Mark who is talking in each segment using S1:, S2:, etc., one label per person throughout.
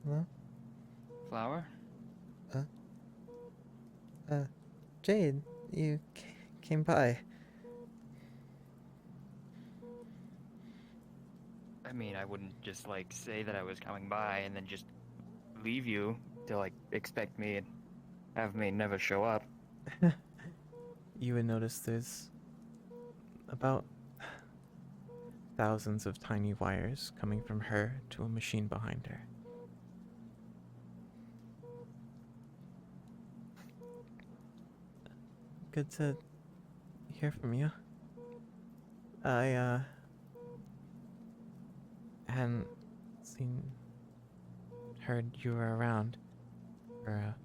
S1: Hello?
S2: Flower?
S1: Uh, Jayde, you came by.
S2: I mean, I wouldn't just like say that I was coming by and then just leave you to like expect me and have me never show up.
S1: You would notice there's about thousands of tiny wires coming from her to a machine behind her. Good to hear from you. I hadn't seen, heard you were around for a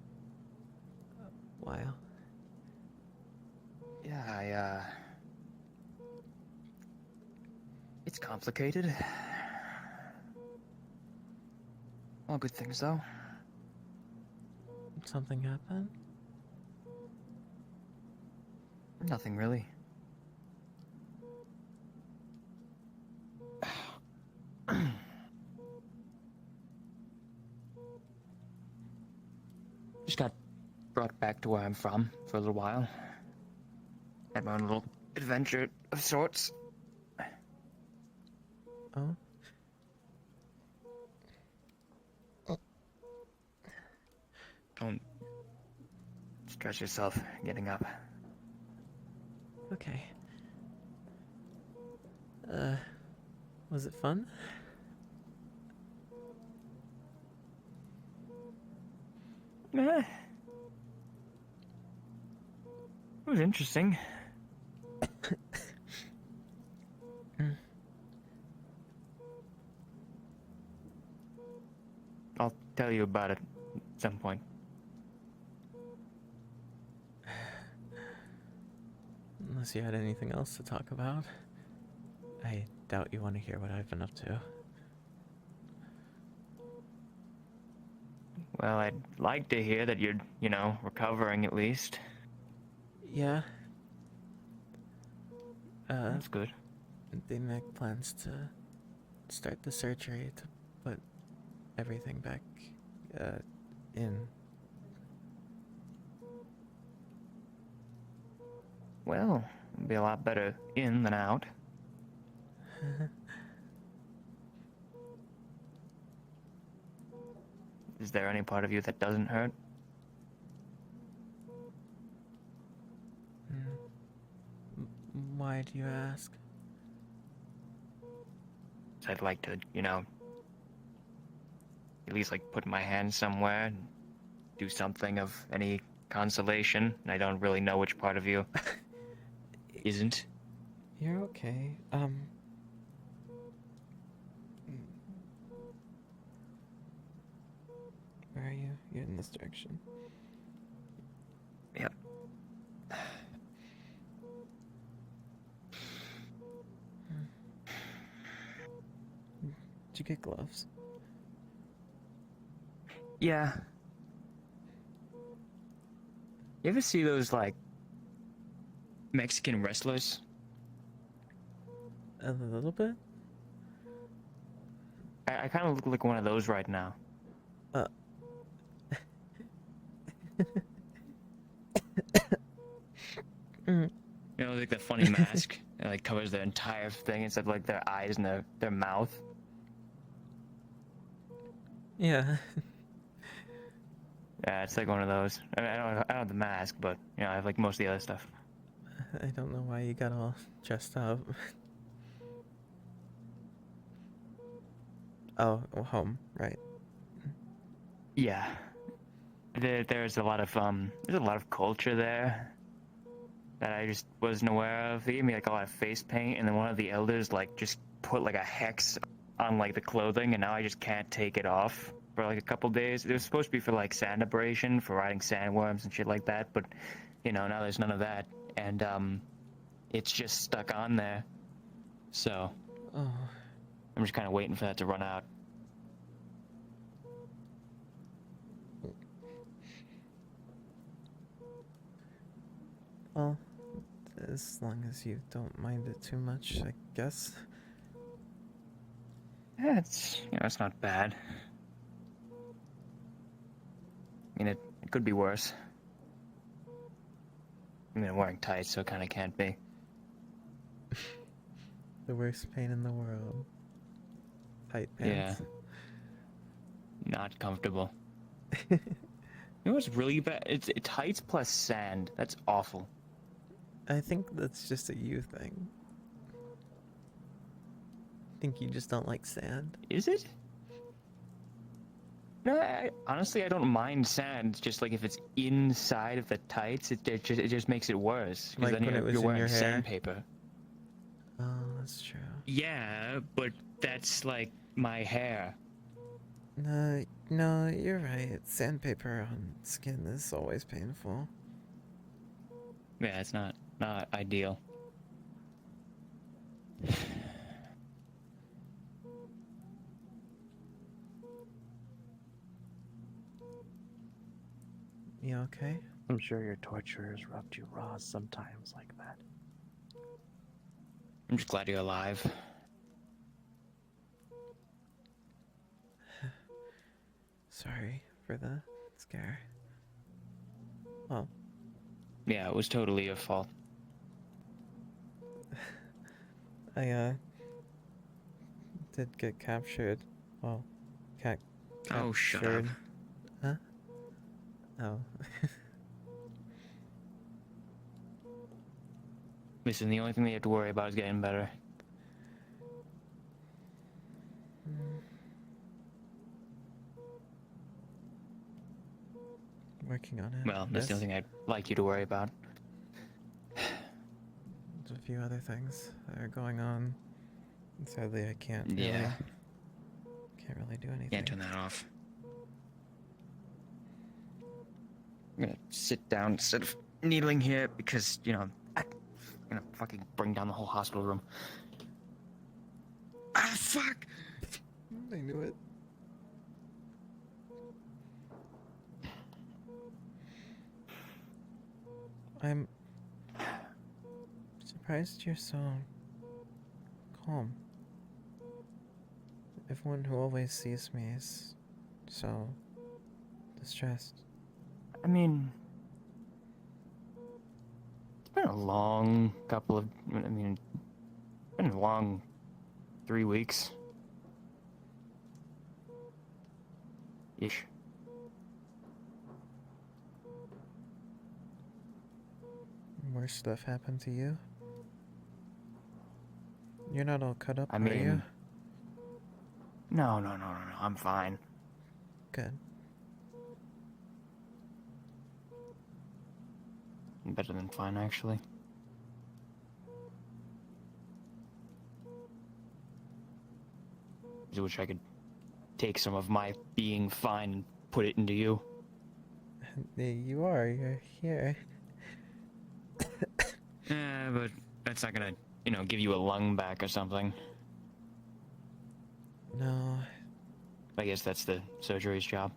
S1: while.
S2: Yeah, it's complicated. All good things though.
S1: Something happened?
S2: Nothing really. Just got brought back to where I'm from for a little while. Had my own little adventure of sorts.
S1: Oh?
S2: Don't stress yourself getting up.
S1: Okay. Uh, was it fun?
S2: Eh, it was interesting.
S1: Mm.
S2: I'll tell you about it at some point.
S1: Unless you had anything else to talk about. I doubt you want to hear what I've been up to.
S2: Well, I'd like to hear that you're, recovering at least.
S1: Yeah,
S2: That's good.
S1: they make plans to start the surgery to put everything back uh, in.
S2: Well, it'd be a lot better in than out. Is there any part of you that doesn't hurt?
S1: Why do you ask?
S2: 'Cause I'd like to, at least like put my hand somewhere and do something of any consolation. And I don't really know which part of you isn't.
S1: You're okay. Where are you? You're in this direction.
S2: Yep.
S1: Did you get gloves?
S2: Yeah. You ever see those like Mexican wrestlers?
S1: A little bit?
S2: I kind of look like one of those right now.
S1: Uh. mm.
S2: Like the funny mask that like covers their entire thing instead of like their eyes and their mouth.
S1: Yeah.
S2: Yeah, it's like one of those. I don't have the mask, but I have like most of the other stuff.
S1: I don't know why you got all dressed up. Oh, home, right.
S2: Yeah, there's a lot of culture there that I just wasn't aware of. They gave me like a lot of face paint, and then one of the elders like just put like a hex on like the clothing, and now I just can't take it off for like a couple days. It was supposed to be for like sand abrasion, for riding sandworms and shit like that, but now there's none of that, and it's just stuck on there. So
S1: Oh.
S2: I'm just kind of waiting for that to run out.
S1: Well, as long as you don't mind it too much, I guess.
S2: Yeah, it's not bad. I mean, it could be worse. I mean, I'm wearing tights, so it kind of can't be.
S1: The worst pain in the world. Tight
S2: Yeah,
S1: pants.
S2: not comfortable. You know what's really bad? It's tights plus sand. That's awful.
S1: I think that's just a you thing. I think you just don't like sand.
S2: Is it? No, honestly, I don't mind sand. Just like if it's inside of the tights, it just makes it worse. Because
S1: Like
S2: then
S1: when it was
S2: you're
S1: in
S2: wearing
S1: your hair.
S2: sandpaper.
S1: Oh, that's true.
S2: Yeah, but that's like my hair.
S1: No, no, you're right. Sandpaper on skin is always painful.
S2: Yeah, it's not ideal.
S1: You okay?
S3: I'm sure your torturers rubbed you raw sometimes like that.
S2: I'm just glad you're alive.
S1: Sorry for the scare. Well,
S2: Yeah, it was totally your fault.
S1: I did get captured. Well,
S2: Oh, shut up.
S1: captured. Huh? Oh.
S2: Listen, the only thing that you have to worry about is getting better.
S1: Working on it.
S2: Well, that's the only thing I'd like you to worry about.
S1: There's a few other things that are going on. Sadly, I can't really do anything.
S2: Can't turn that off. I'm gonna sit down instead of kneeling here because, you know, I'm gonna fucking bring down the whole hospital room. Ah, fuck!
S1: I knew it. I'm surprised you're so calm. Everyone who always sees me is so distressed.
S2: I mean, it's been a long couple of, I mean, it's been a long 3 weeks. Ish.
S1: Worse stuff happened to you? You're not all cut up,
S2: I
S1: are you?
S2: mean, no, I'm fine.
S1: Good.
S2: Better than fine, actually. I wish I could take some of my being fine and put it into you.
S1: You are. You're here.
S2: Yeah, but that's not gonna, you know, give you a lung back or something.
S1: No.
S2: I guess that's the surgery's job.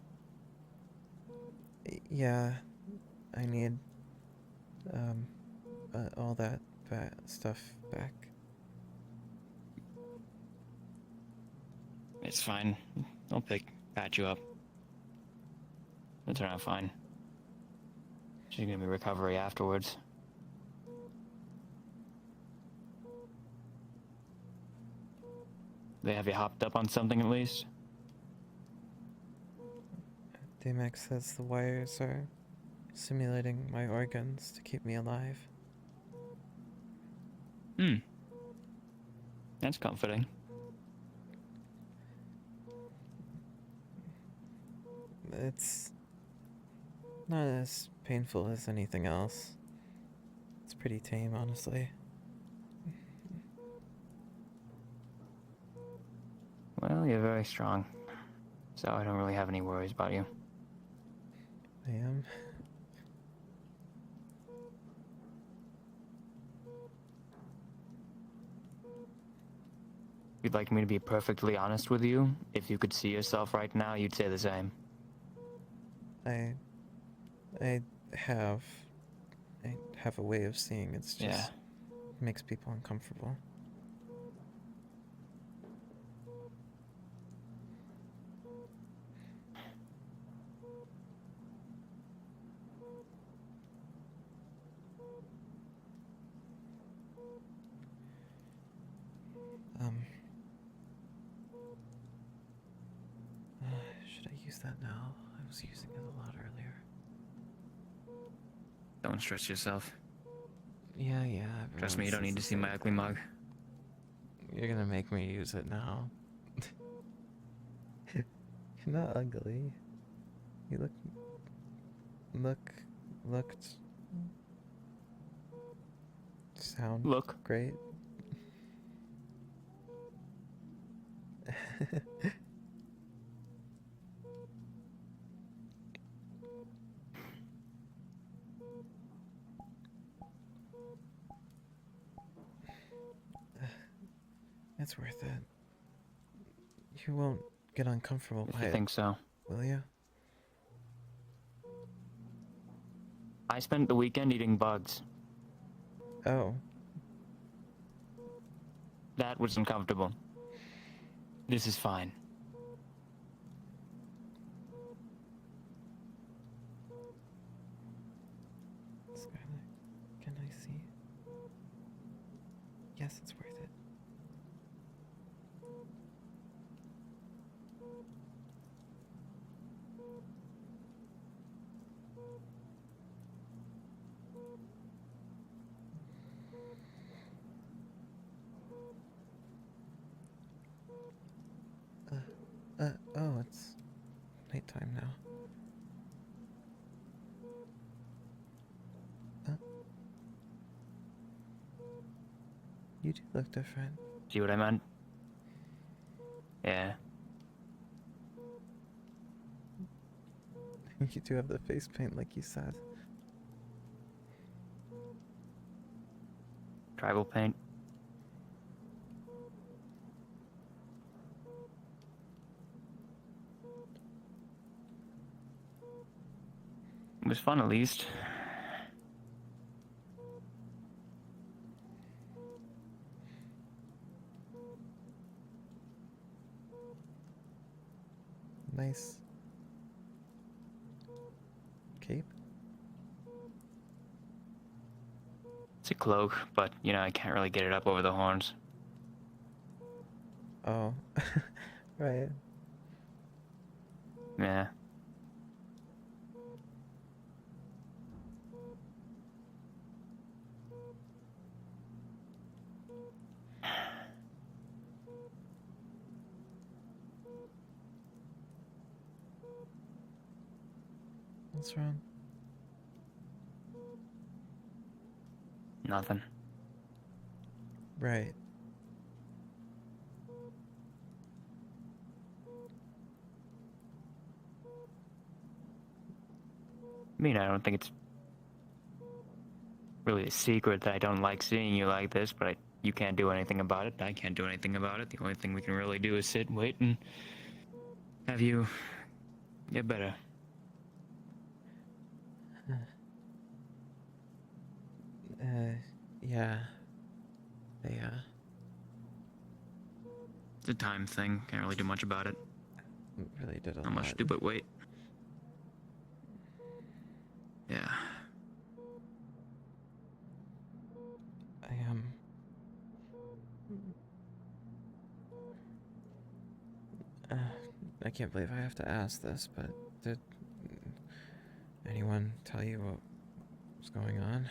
S1: Yeah. I need all that stuff back.
S2: It's fine. I'll patch you up. It'll turn out fine. She's gonna be recovery afterwards. They have you hopped up on something at least?
S1: D-Max says the wires are simulating my organs to keep me alive.
S2: Hmm. That's comforting.
S1: It's not as painful as anything else. It's pretty tame, honestly.
S2: Well, you're very strong. So I don't really have any worries about you.
S1: I am.
S2: If you'd like me to be perfectly honest with you, if you could see yourself right now, you'd say the same.
S1: I have a way of seeing. It's just makes people uncomfortable. use that now. I was using it a lot earlier.
S2: Don't stress yourself.
S1: Yeah,
S2: Trust me, you
S1: everyone
S2: don't need
S1: says
S2: to
S1: the
S2: see my
S1: same
S2: ugly
S1: thing.
S2: mug.
S1: You're gonna make me use it now. You're not ugly. You looked, sound
S2: Look.
S1: great. It's worth it. You won't get uncomfortable
S2: If
S1: by
S2: you
S1: it,
S2: think so.
S1: will you?
S2: I spent the weekend eating bugs.
S1: Oh,
S2: That was uncomfortable. This is fine.
S1: Skylar, can I see? Yes, it's worth it. Oh, it's nighttime now. Uh, you do look different.
S2: See what I meant? Yeah.
S1: You do have the face paint like you said.
S2: Tribal paint. It was fun, at least.
S1: Nice cape.
S2: It's a cloak, but, you know, I can't really get it up over the horns.
S1: Oh, right.
S2: Yeah.
S1: What's wrong?
S2: Nothing.
S1: Right.
S2: I mean, I don't think it's really a secret that I don't like seeing you like this, but you can't do anything about it. I can't do anything about it. The only thing we can really do is sit, wait, and have you get better.
S1: Yeah. They,
S2: It's a time thing. Can't really do much about it.
S1: really did a
S2: Not
S1: lot.
S2: much to do but wait. Yeah.
S1: Uh, I can't believe I have to ask this, but did anyone tell you what was going on?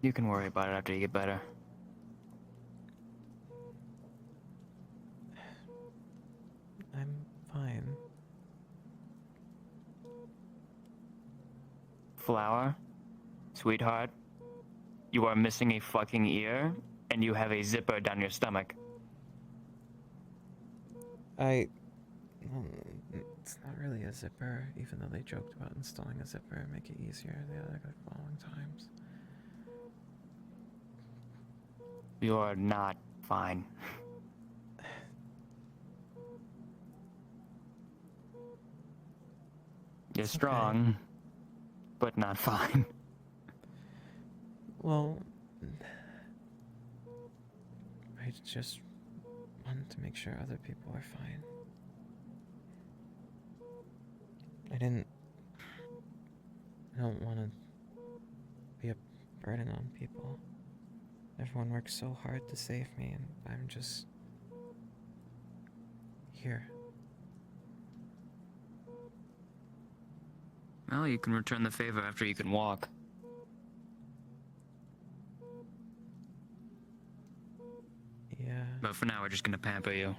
S2: You can worry about it after you get better.
S1: I'm fine.
S2: Flower, sweetheart, you are missing a fucking ear, and you have a zipper down your stomach.
S1: It's not really a zipper, even though they joked about installing a zipper and make it easier the other following times.
S2: You are not fine. You're
S1: It's okay.
S2: strong, but not fine.
S1: Well, I just wanted to make sure other people are fine. I don't want to be a burden on people. Everyone works so hard to save me, and I'm just Here.
S2: Well, you can return the favor after you can walk.
S1: Yeah.
S2: But for now, we're just gonna pamper you.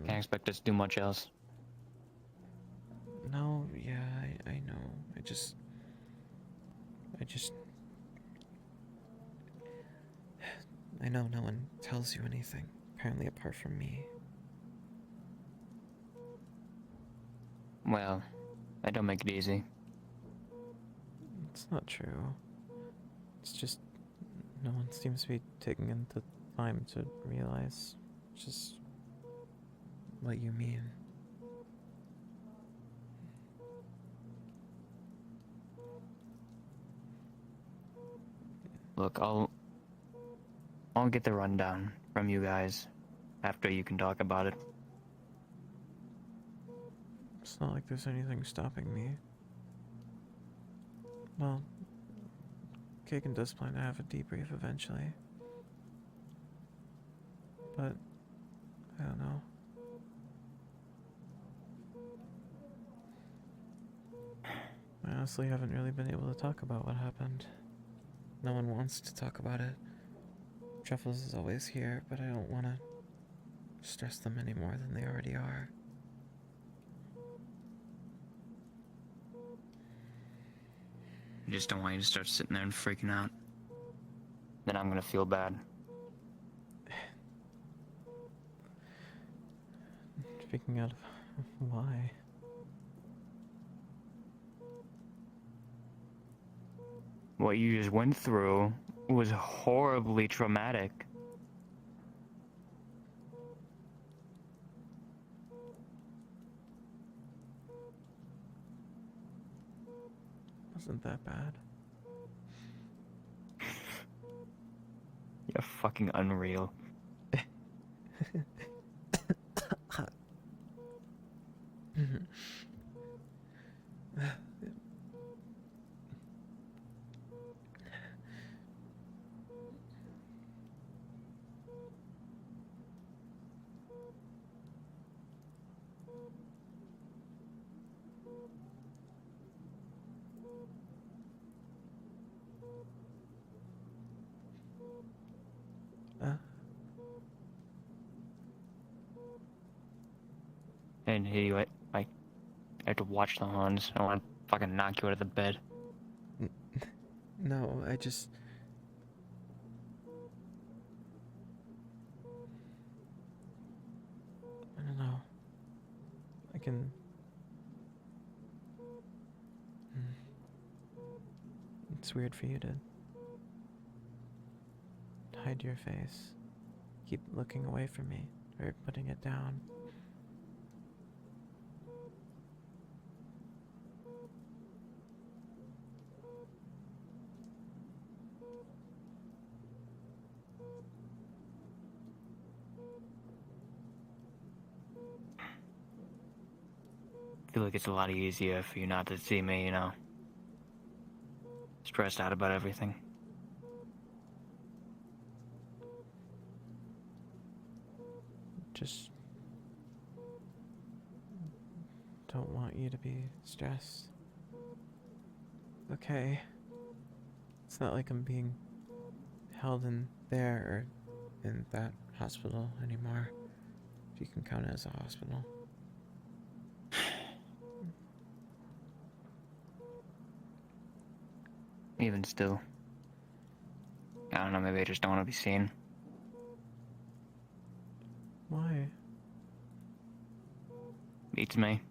S2: Can't expect us to do much else.
S1: No, yeah, I know. I just. I know no one tells you anything, apparently, apart from me.
S2: Well, I don't make it easy.
S1: It's not true. It's just. No one seems to be taking the time to realize just what you mean.
S2: Look, I'll get the rundown from you guys after you can talk about it.
S1: It's not like there's anything stopping me. Well, Kagan does plan to have a debrief eventually. But, I don't know. I honestly haven't really been able to talk about what happened. No one wants to talk about it. Truffles is always here, but I don't want to stress them any more than they already are.
S2: I just don't want you to start sitting there and freaking out. Then I'm gonna feel bad.
S1: Speaking out of why?
S2: What you just went through was horribly traumatic.
S1: Wasn't that bad?
S2: You're fucking unreal. And anyway, I have to watch the horns. I don't want to fucking knock you out of the bed.
S1: No, I just. I don't know. I can. It's weird for you to hide your face, keep looking away from me, or putting it down.
S2: I feel like it's a lot easier for you not to see me, you know. Stressed out about everything.
S1: Just don't want you to be stressed. Okay. It's not like I'm being held in there or in that hospital anymore. If you can count it as a hospital.
S2: Even still. I don't know, maybe I just don't want to be seen.
S1: Why?
S2: Beats me.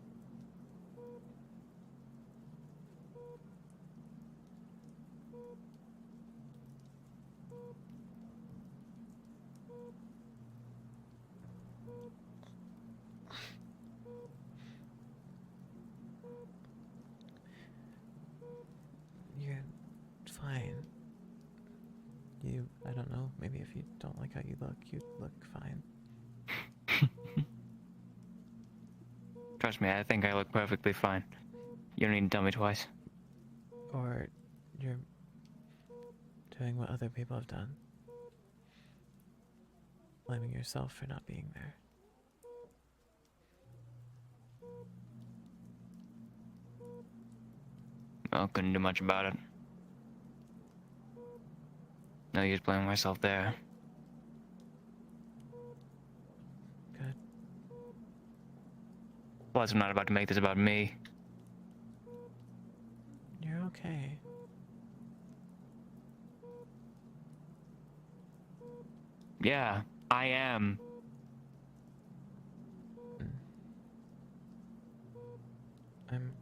S1: You're fine. I don't know, maybe if you don't like how you look fine.
S2: Trust me, I think I look perfectly fine. You don't need to tell me twice.
S1: Or you're doing what other people have done, blaming yourself for not being there.
S2: Well, couldn't do much about it. No use blaming myself there.
S1: Good.
S2: Plus, I'm not about to make this about me.
S1: You're okay.
S2: Yeah, I am.
S1: Mm. I'm.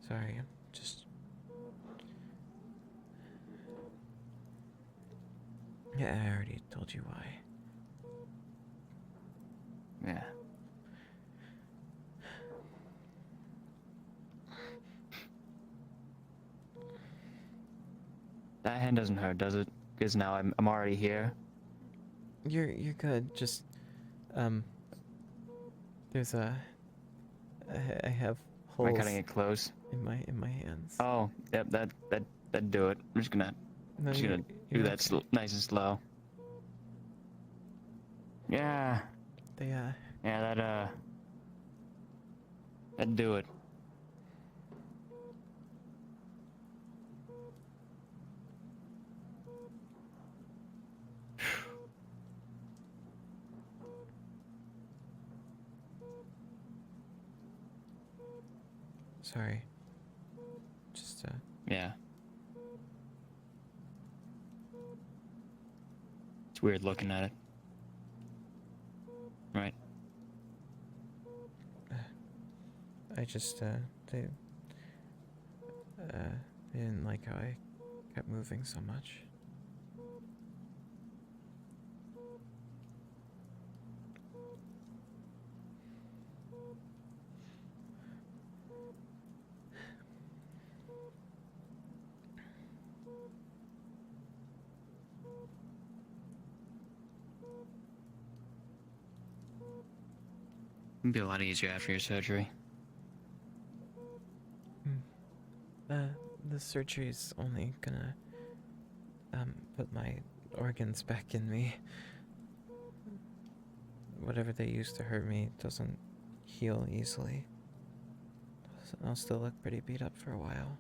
S1: Sorry, I'm just. Yeah, I already told you why.
S2: Yeah. That hand doesn't hurt, does it? Because now I'm already here.
S1: You're good. Just there's I have
S2: Am I
S1: holes
S2: cutting it close?
S1: in my hands.
S2: Oh, yep, that'd do it. I'm just gonna
S1: No,
S2: do
S1: you're
S2: that
S1: okay.
S2: nice and slow. Yeah,
S1: They
S2: yeah, that'd do it.
S1: sorry. Just
S2: Yeah. It's weird looking at it. Right.
S1: I just they they didn't like how I kept moving so much.
S2: It'd be a lot easier after your surgery.
S1: The surgery's only gonna put my organs back in me. Whatever they used to hurt me doesn't heal easily. So I'll still look pretty beat up for a while.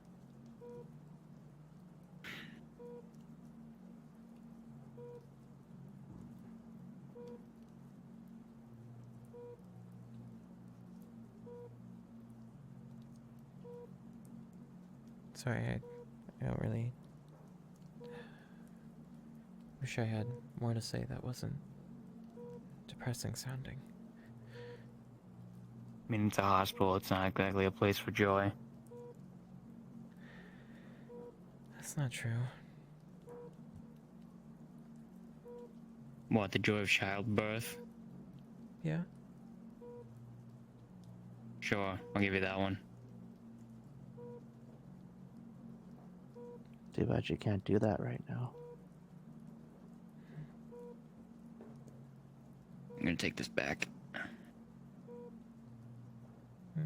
S1: Sorry, I don't really. Wish I had more to say that wasn't depressing sounding.
S2: I mean, it's a hospital. It's not exactly a place for joy.
S1: That's not true.
S2: What, the joy of childbirth?
S1: Yeah?
S2: Sure, I'll give you that one.
S3: Too bad you can't do that right now.
S2: I'm gonna take this back.
S1: Hmm?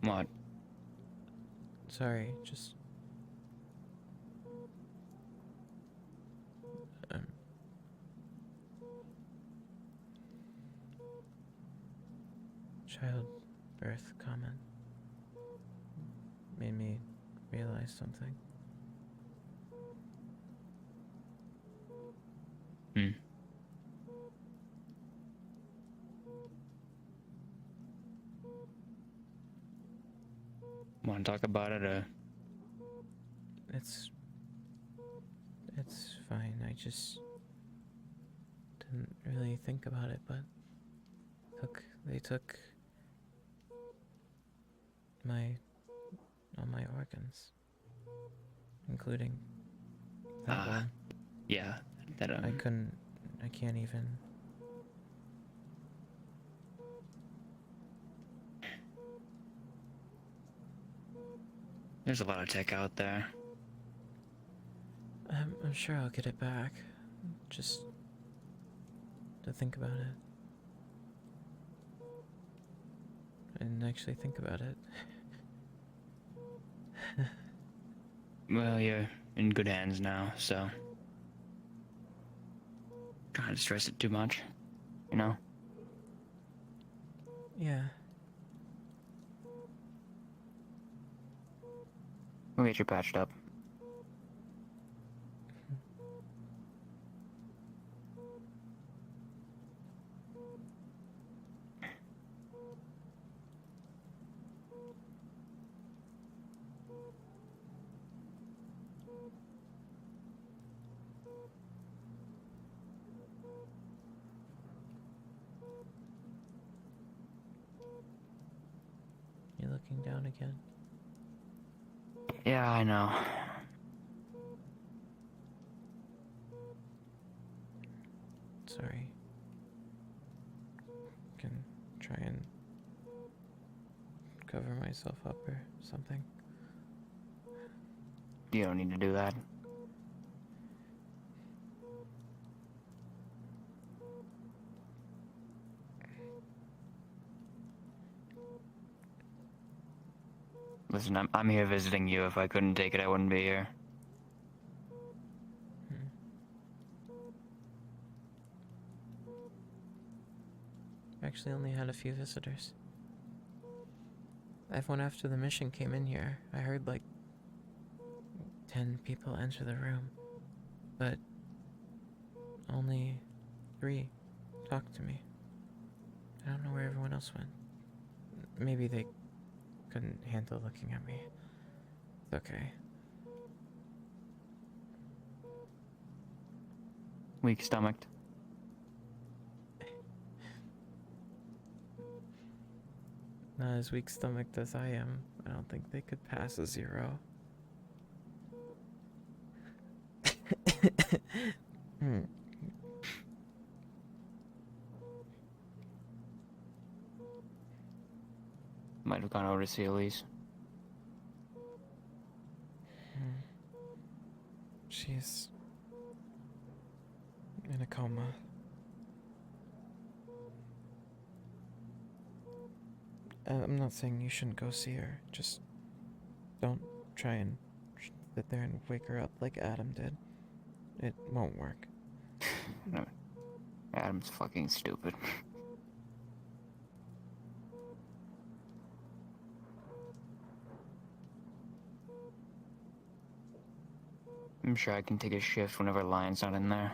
S2: What?
S1: Sorry, just. Um. Childbirth comment made me realize something.
S2: Hmm. Want to talk about it,
S1: It's. It's fine. I just didn't really think about it, but they took all my organs, including That one.
S2: Yeah, that
S1: I can't even.
S2: There's a lot of tech out there.
S1: I'm sure I'll get it back. Just to think about it. I didn't actually think about it.
S2: Well, you're in good hands now, so try not to stress it too much, you know?
S1: Yeah.
S2: We'll get you patched up.
S1: You're looking down again.
S2: Yeah, I know.
S1: Sorry. Can try and cover myself up or something.
S2: You don't need to do that. Listen, I'm here visiting you. If I couldn't take it, I wouldn't be here.
S1: Actually only had a few visitors. Everyone after the mission came in here. I heard like 10 people enter the room, but only 3 talked to me. I don't know where everyone else went. Maybe they couldn't handle looking at me. It's okay.
S2: Weak-stomached.
S1: Not as weak-stomached as I am. I don't think they could pass a 0.
S2: Might have gone over to see Elise.
S1: She's in a coma. I'm not saying you shouldn't go see her. Just don't try and sit there and wake her up like Adam did. It won't work.
S2: No. Adam's fucking stupid. I'm sure I can take a shift whenever Lion's not in there.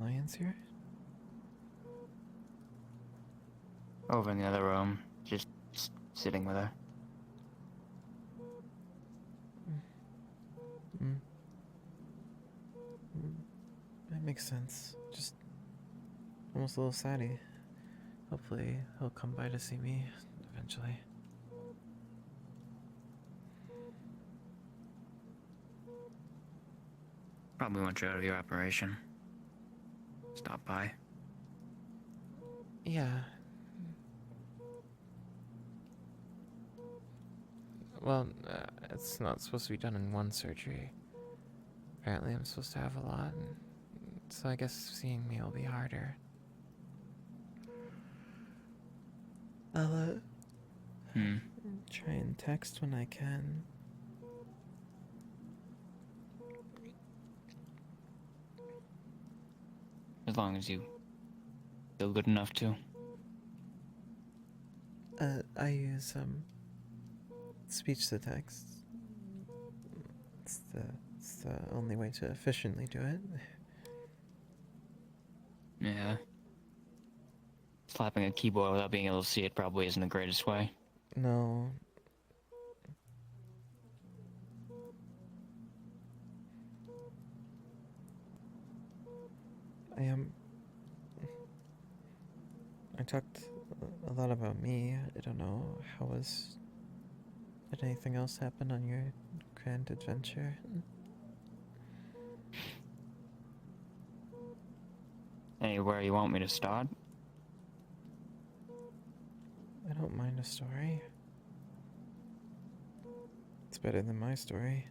S1: Lion's here?
S2: Over in the other room, just sitting with her.
S1: That makes sense. Just almost a little saddy. Hopefully he'll come by to see me eventually.
S2: Probably want you out of your operation. Stop by.
S1: Yeah. Well, it's not supposed to be done in one surgery. Apparently I'm supposed to have a lot, and so I guess seeing me will be harder. I'll try and text when I can.
S2: As long as you feel good enough to.
S1: I use speech to text. It's the only way to efficiently do it.
S2: Yeah. Slapping a keyboard without being able to see it probably isn't the greatest way.
S1: No. I talked a lot about me. I don't know, did anything else happen on your grand adventure?
S2: Anywhere you want me to start?
S1: I don't mind a story. It's better than my story.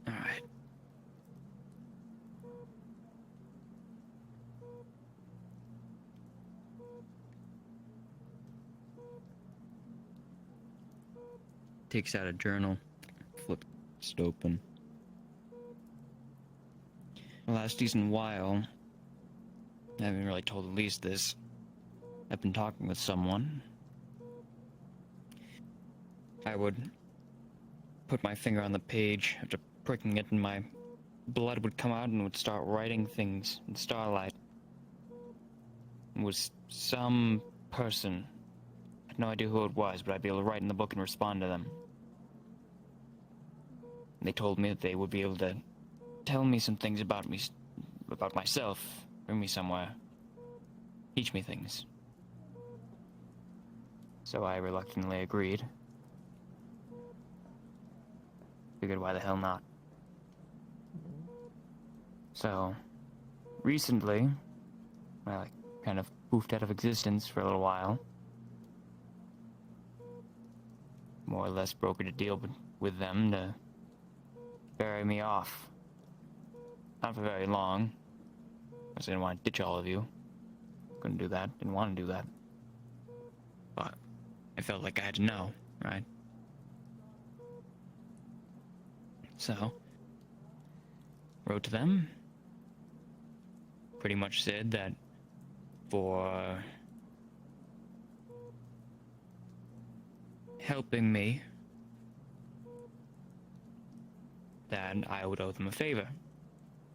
S2: Alright. Takes out a journal, flips it open. The last decent while, I haven't really told Elise this. I've been talking with someone. I would put my finger on the page, after pricking it, and my blood would come out and would start writing things in starlight. It was some person. I had no idea who it was, but I'd be able to write in the book and respond to them. They told me that they would be able to tell me some things about myself, bring me somewhere, teach me things. So I reluctantly agreed. Figured why the hell not. So, recently, I kind of poofed out of existence for a little while. More or less brokered a deal with them to bury me off. Not for very long, because I didn't want to ditch all of you. Couldn't do that, didn't want to do that. But I felt like I had to know, right? So, wrote to them. Pretty much said that for helping me, that I would owe them a favor.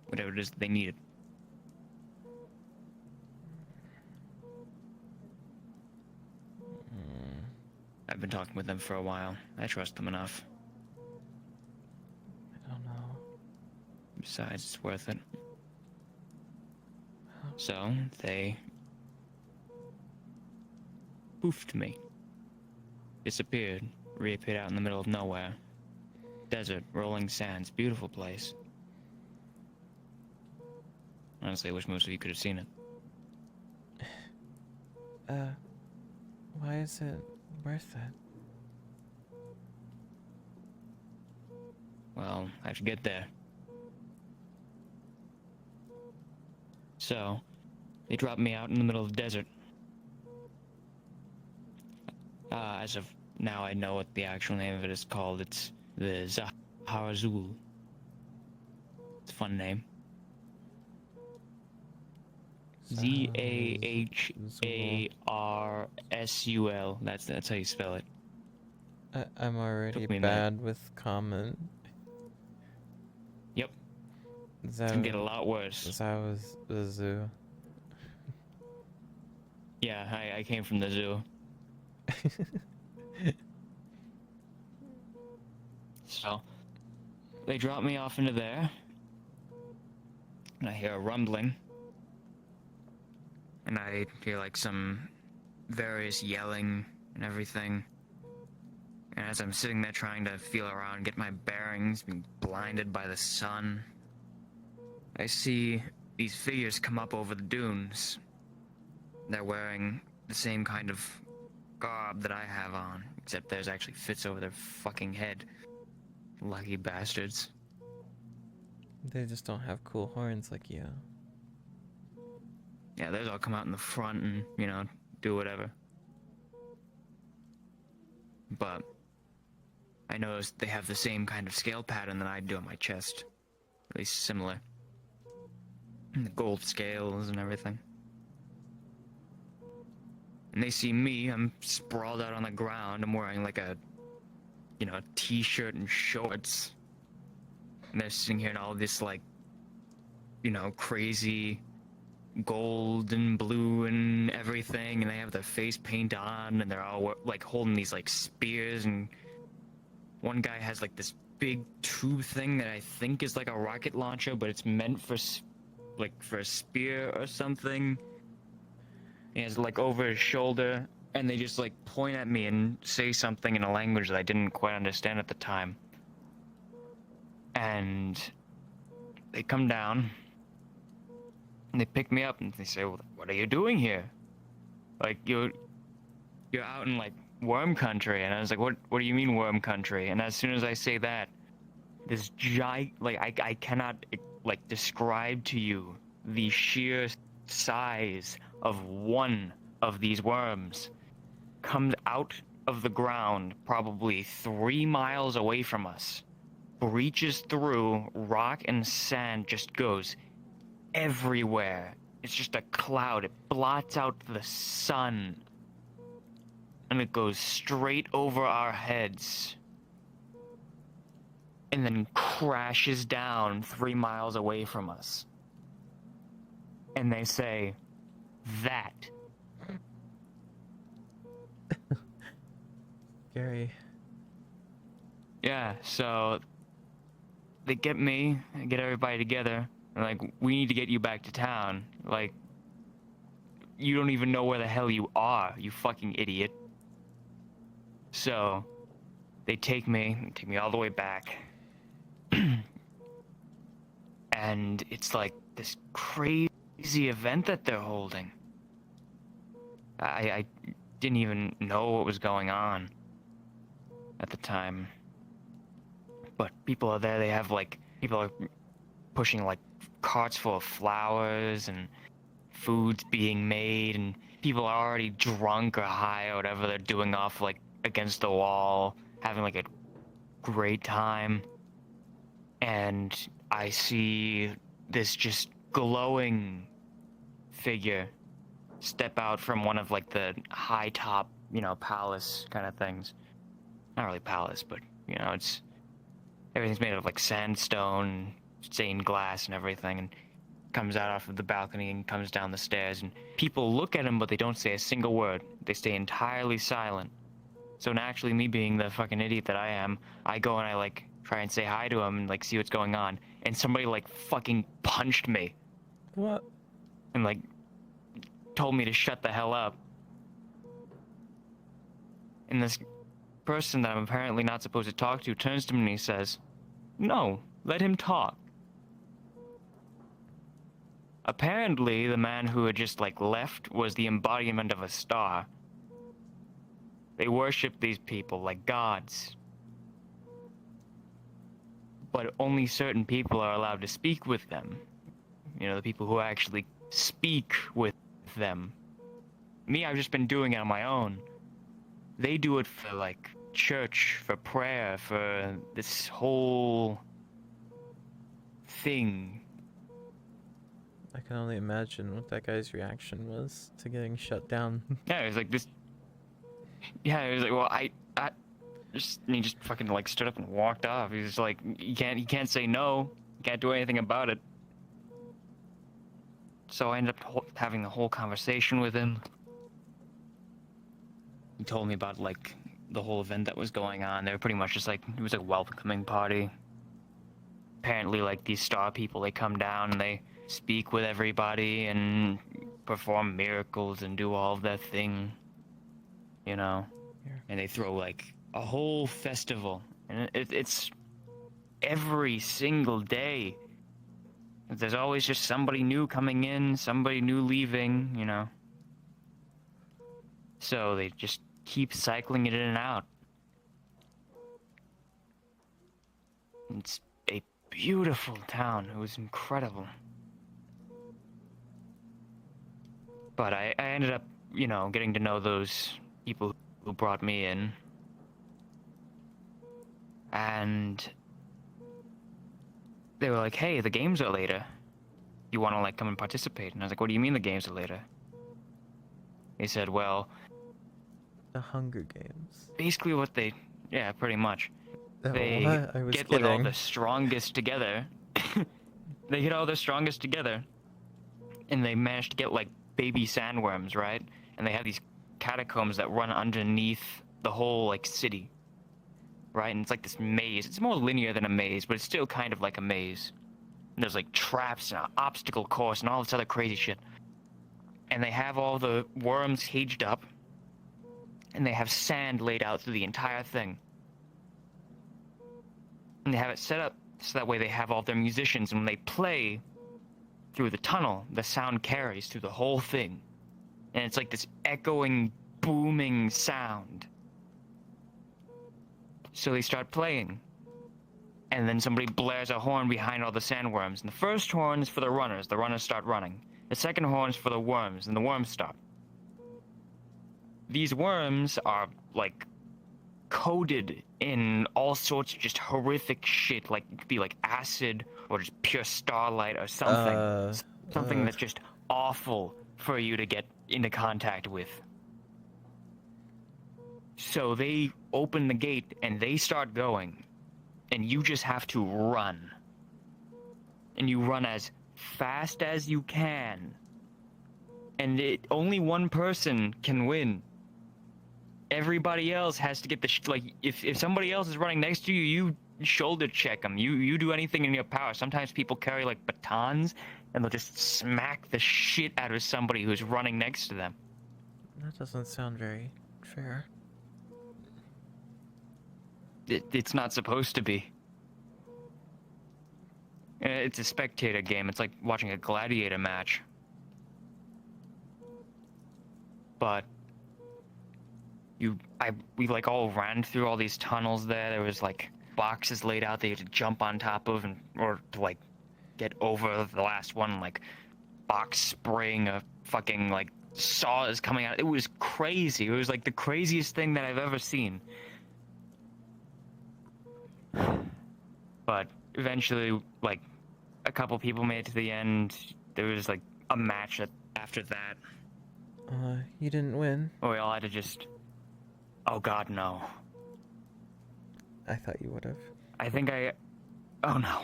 S2: Whatever it is that they needed. I've been talking with them for a while. I trust them enough.
S1: I don't know.
S2: Besides, it's worth it. So, they poofed me. Disappeared. Reappeared out in the middle of nowhere. Desert, rolling sands, beautiful place. Honestly, I wish most of you could have seen it.
S1: Why is it worth it?
S2: Well, I have to get there. So, they dropped me out in the middle of the desert. As of now, I know what the actual name of it is called. It's the Zaharazul. It's a fun name. Zaharsul. That's how you spell it.
S1: I'm already
S2: Took me a
S1: bad with common.
S2: Yep. It's gonna get a lot worse.
S1: Zawazu.
S2: Yeah, I came from the zoo. So, they dropped me off into there. And I hear a rumbling. And I hear like some various yelling and everything. And as I'm sitting there trying to feel around, get my bearings, being blinded by the sun, I see these figures come up over the dunes. They're wearing the same kind of garb that I have on, except theirs actually fits over their fucking head. Lucky bastards.
S1: They just don't have cool horns like you.
S2: Yeah, theirs all come out in the front and, do whatever. But I noticed they have the same kind of scale pattern that I do on my chest. At least similar. And the gold scales and everything. And they see me, I'm sprawled out on the ground, I'm wearing like a t-shirt and shorts. And they're sitting here in all this crazy gold and blue and everything, and they have their face paint on, and they're all holding these spears, and one guy has this big tube thing that I think is like a rocket launcher, but it's meant for a spear or something. He has over his shoulder and they just like point at me and say something in a language that I didn't quite understand at the time. And they come down and they pick me up and they say, well, what are you doing here? Like, you're out in like worm country. And I was like, what do you mean worm country? And as soon as I say that, this giant, like, I cannot like describe to you the sheer size of one of these worms comes out of the ground probably 3 miles away from us, breaches through rock and sand, just goes everywhere. It's just a cloud. It blots out the sun. And it goes straight over our heads. And then crashes down 3 miles away from us. And they say, that.
S1: Gary.
S2: Yeah, so they get me, get everybody together, and like, we need to get you back to town. Like, you don't even know where the hell you are, you fucking idiot. So, they take me all the way back. And it's like this crazy event that they're holding. I didn't even know what was going on at the time. But people are there, they have like, people are pushing like carts full of flowers and food's being made, and people are already drunk or high or whatever they're doing off like against the wall, having like a great time. And I see this just glowing figure step out from one of like the high top, you know, palace kind of things. Not really palace, but you know, it's everything's made of like sandstone, stained glass and everything, and comes out off of the balcony and comes down the stairs, and people look at him but they don't say a single word. They stay entirely silent. So naturally, me being the fucking idiot that I am, I go and I like try and say hi to him and like see what's going on, and somebody like fucking punched me.
S1: What?
S2: And like told me to shut the hell up. And this person that I'm apparently not supposed to talk to turns to me and he says, "No, let him talk." Apparently, the man who had just like left was the embodiment of a star. They worship these people like gods. But only certain people are allowed to speak with them. You know, the people who actually speak with them. Me, I've just been doing it on my own. They do it for like church, for prayer, for this whole thing.
S1: I can only imagine what that guy's reaction was to getting shut down.
S2: Yeah, it was like this. Yeah, it was like, well, I just, and he just fucking like stood up and walked off. He was like, you can't say no, you can't do anything about it. So I ended up having the whole conversation with him. He told me about like the whole event that was going on. They were pretty much just like, it was like a welcoming party. Apparently, like these star people, they come down and they speak with everybody and perform miracles and do all of their thing, you know.
S1: Yeah.
S2: And they throw like a whole festival, and it's every single day. There's always just somebody new coming in, somebody new leaving, you know. So they just keep cycling it in and out. It's a beautiful town. It was incredible. But I ended up, you know, getting to know those people who brought me in. And they were like, hey, the games are later. You want to, like, come and participate? And I was like, what do you mean the games are later? They said, well...
S1: The Hunger Games.
S2: Basically what they... Yeah, pretty much.
S1: Oh,
S2: They
S1: what? I was
S2: get,
S1: kidding.
S2: like, all the strongest together. They get all the strongest together. And they manage to get, like, baby sandworms, right? And they have these catacombs that run underneath the whole, like, city. Right? And it's like this maze. It's more linear than a maze, but it's still kind of like a maze. And there's like traps and an obstacle course and all this other crazy shit. And they have all the worms caged up. and they have sand laid out through the entire thing. And they have it set up so that way they have all their musicians, and when they play through the tunnel, the sound carries through the whole thing. And it's like this echoing, booming sound. So they start playing. And then somebody blares a horn behind all the sandworms. And the first horn is for the runners. The runners start running. The second horn is for the worms, and the worms stop. These worms are, like, coated in all sorts of just horrific shit. Like, it could be, like, acid or just pure starlight or something. Something that's just awful for you to get into contact with. So they open the gate, and they start going. And you just have to run. And you run as fast as you can. And only one person can win. Everybody else has to get the if somebody else is running next to you, you shoulder check them. You do anything in your power. Sometimes people carry like batons, and they'll just smack the shit out of somebody who's running next to them.
S1: That doesn't sound very fair.
S2: It's not supposed to be. It's a spectator game. It's like watching a gladiator match. But we like all ran through all these tunnels there. There was like boxes laid out that you had to jump on top of or to like get over the last one, like box spring, a fucking like saw is coming out. It was crazy. It was like the craziest thing that I've ever seen. But eventually, like, a couple people made it to the end. There was like a match after that.
S1: You didn't win.
S2: We all had to just... Oh god, no.
S1: I thought you would have.
S2: I think oh no.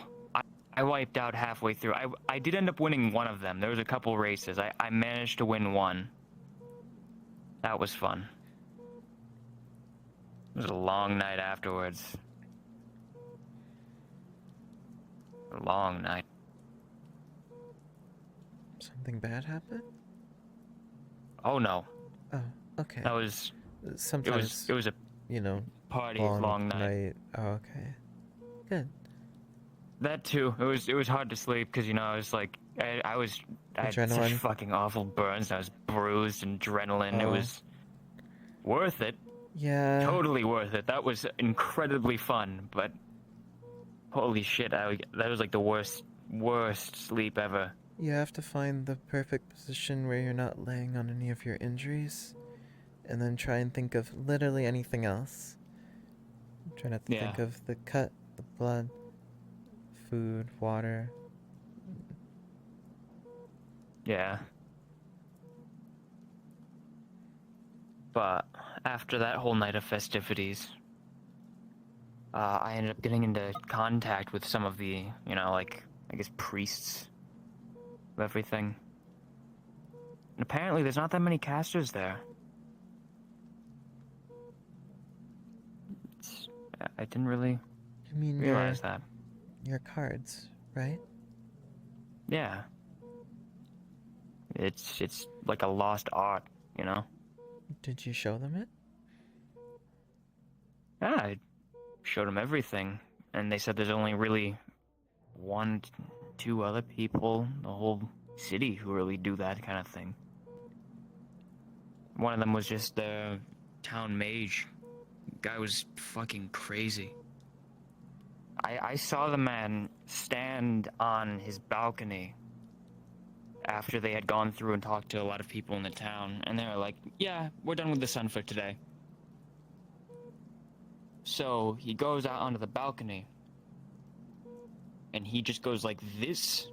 S2: I wiped out halfway through. I did end up winning one of them. There was a couple races. I managed to win one. That was fun. It was a long night afterwards. A long night.
S1: Something bad happened?
S2: Oh no.
S1: Oh, okay.
S2: That was...
S1: Sometimes
S2: It was a
S1: you know,
S2: party long night.
S1: Oh, okay. Good.
S2: That too. It was hard to sleep because I was like I had such
S1: Adrenaline.
S2: fucking awful burns. I was bruised and adrenaline. It
S1: Oh.
S2: was worth it.
S1: Yeah.
S2: Totally worth it. That was incredibly fun. But holy shit, that was like the worst sleep ever.
S1: You have to find the perfect position where you're not laying on any of your injuries, and then try and think of literally anything else. Try not to
S2: Yeah.
S1: think of the cut, the blood, food, water.
S2: Yeah. But after that whole night of festivities, I ended up getting into contact with some of the, like, I guess priests of everything. And apparently there's not that many casters there. I didn't really
S1: You mean
S2: realize that.
S1: your cards, right?
S2: Yeah. It's like a lost art,
S1: Did you show them it?
S2: Yeah, I showed them everything, and they said there's only really 1, 2 other people in the whole city who really do that kind of thing. One of them was just the town mage. Guy was fucking crazy. I saw the man stand on his balcony after they had gone through and talked to a lot of people in the town, and they were like, yeah, we're done with the sun for today. So he goes out onto the balcony, and he just goes like this,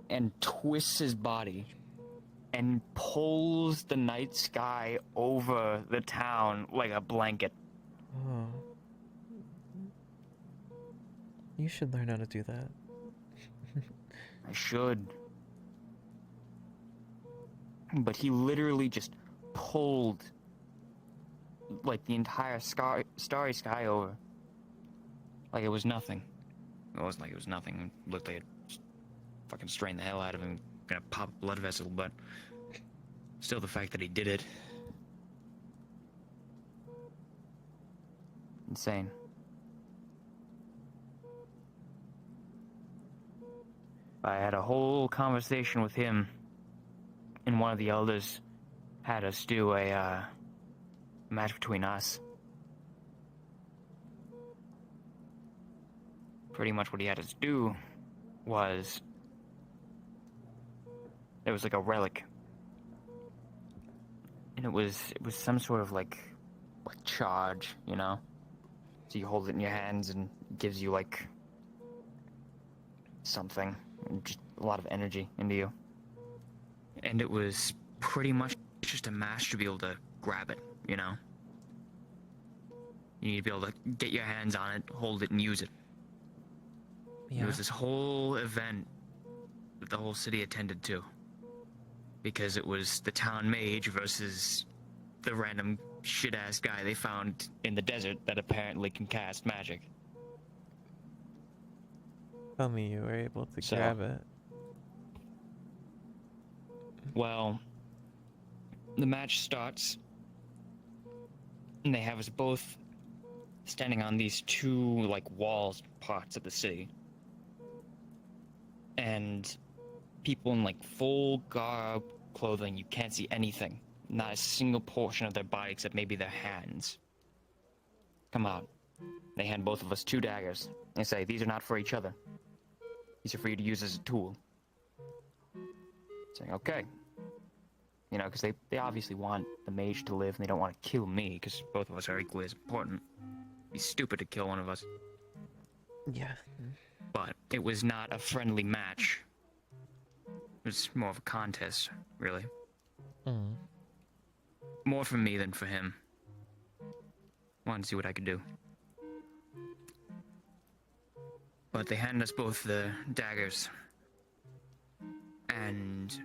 S2: and twists his body, and pulls the night sky over the town like a blanket.
S1: Oh. You should learn how to do that.
S2: I should. But he literally just pulled like the entire starry sky over. Like it was nothing. It wasn't like it was nothing. It looked like it just fucking strained the hell out of him. Gonna pop a blood vessel, but still the fact that he did it. insane. I had a whole conversation with him, and one of the elders had us do a match between us. Pretty much what he had us do was there was like a relic, and it was some sort of like charge, you know. So you hold it in your hands and it gives you like something, just a lot of energy into you. And it was pretty much just a mash to be able to grab it, you know. You need to be able to get your hands on it, hold it, and use it.
S1: Yeah.
S2: It was this whole event that the whole city attended to. Because it was the town mage versus the random shit-ass guy they found in the desert that apparently can cast magic.
S1: Tell me you were able to
S2: So-
S1: grab it.
S2: Well, the match starts, and they have us both standing on these two, like, walls parts of the city. And people in, like, full garb clothing, you can't see anything. Not a single portion of their body except maybe their hands. Come out. They hand both of us 2 daggers. They say, these are not for each other. These are for you to use as a tool. Saying, okay. You know, because they obviously want the mage to live, and they don't want to kill me, because both of us are equally as important. It'd be stupid to kill one of us.
S1: Yeah.
S2: But it was not a friendly match. It was more of a contest, really.
S1: Mm.
S2: More for me than for him. Wanted to see what I could do. But they handed us both the daggers. And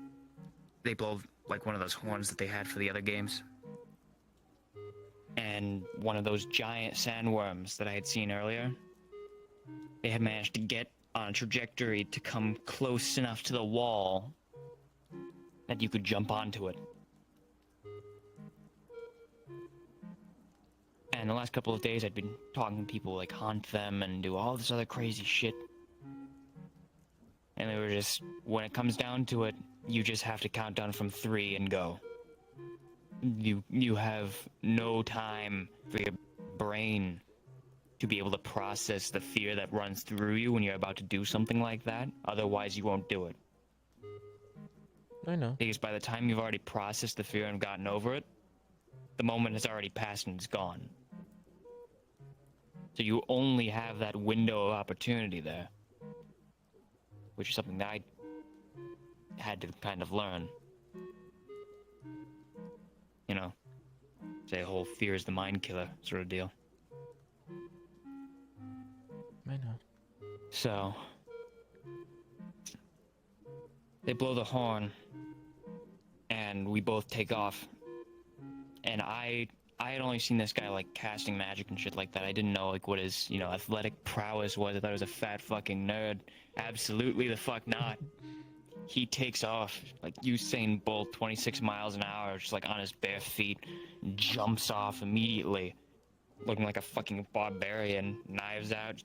S2: they blow like one of those horns that they had for the other games. And one of those giant sandworms that I had seen earlier, they had managed to get on a trajectory to come close enough to the wall that you could jump onto it. And the last couple of days I'd been talking to people, like haunt them and do all this other crazy shit. And they were just, when it comes down to it, you just have to count down from 3 and go. You have no time for your brain to be able to process the fear that runs through you when you're about to do something like that. Otherwise, you won't do it.
S1: I know.
S2: Because by the time you've already processed the fear and gotten over it, the moment has already passed and it's gone. So you only have that window of opportunity there. Which is something that I had to kind of learn. You know, say whole fear is the mind killer sort of deal.
S1: I know.
S2: So they blow the horn and we both take off. And I had only seen this guy like casting magic and shit like that. I didn't know like what his, you know, athletic prowess was. I thought he was a fat fucking nerd. Absolutely the fuck not. He takes off like Usain Bolt, 26 miles an hour, just like on his bare feet, jumps off immediately, looking like a fucking barbarian, knives out,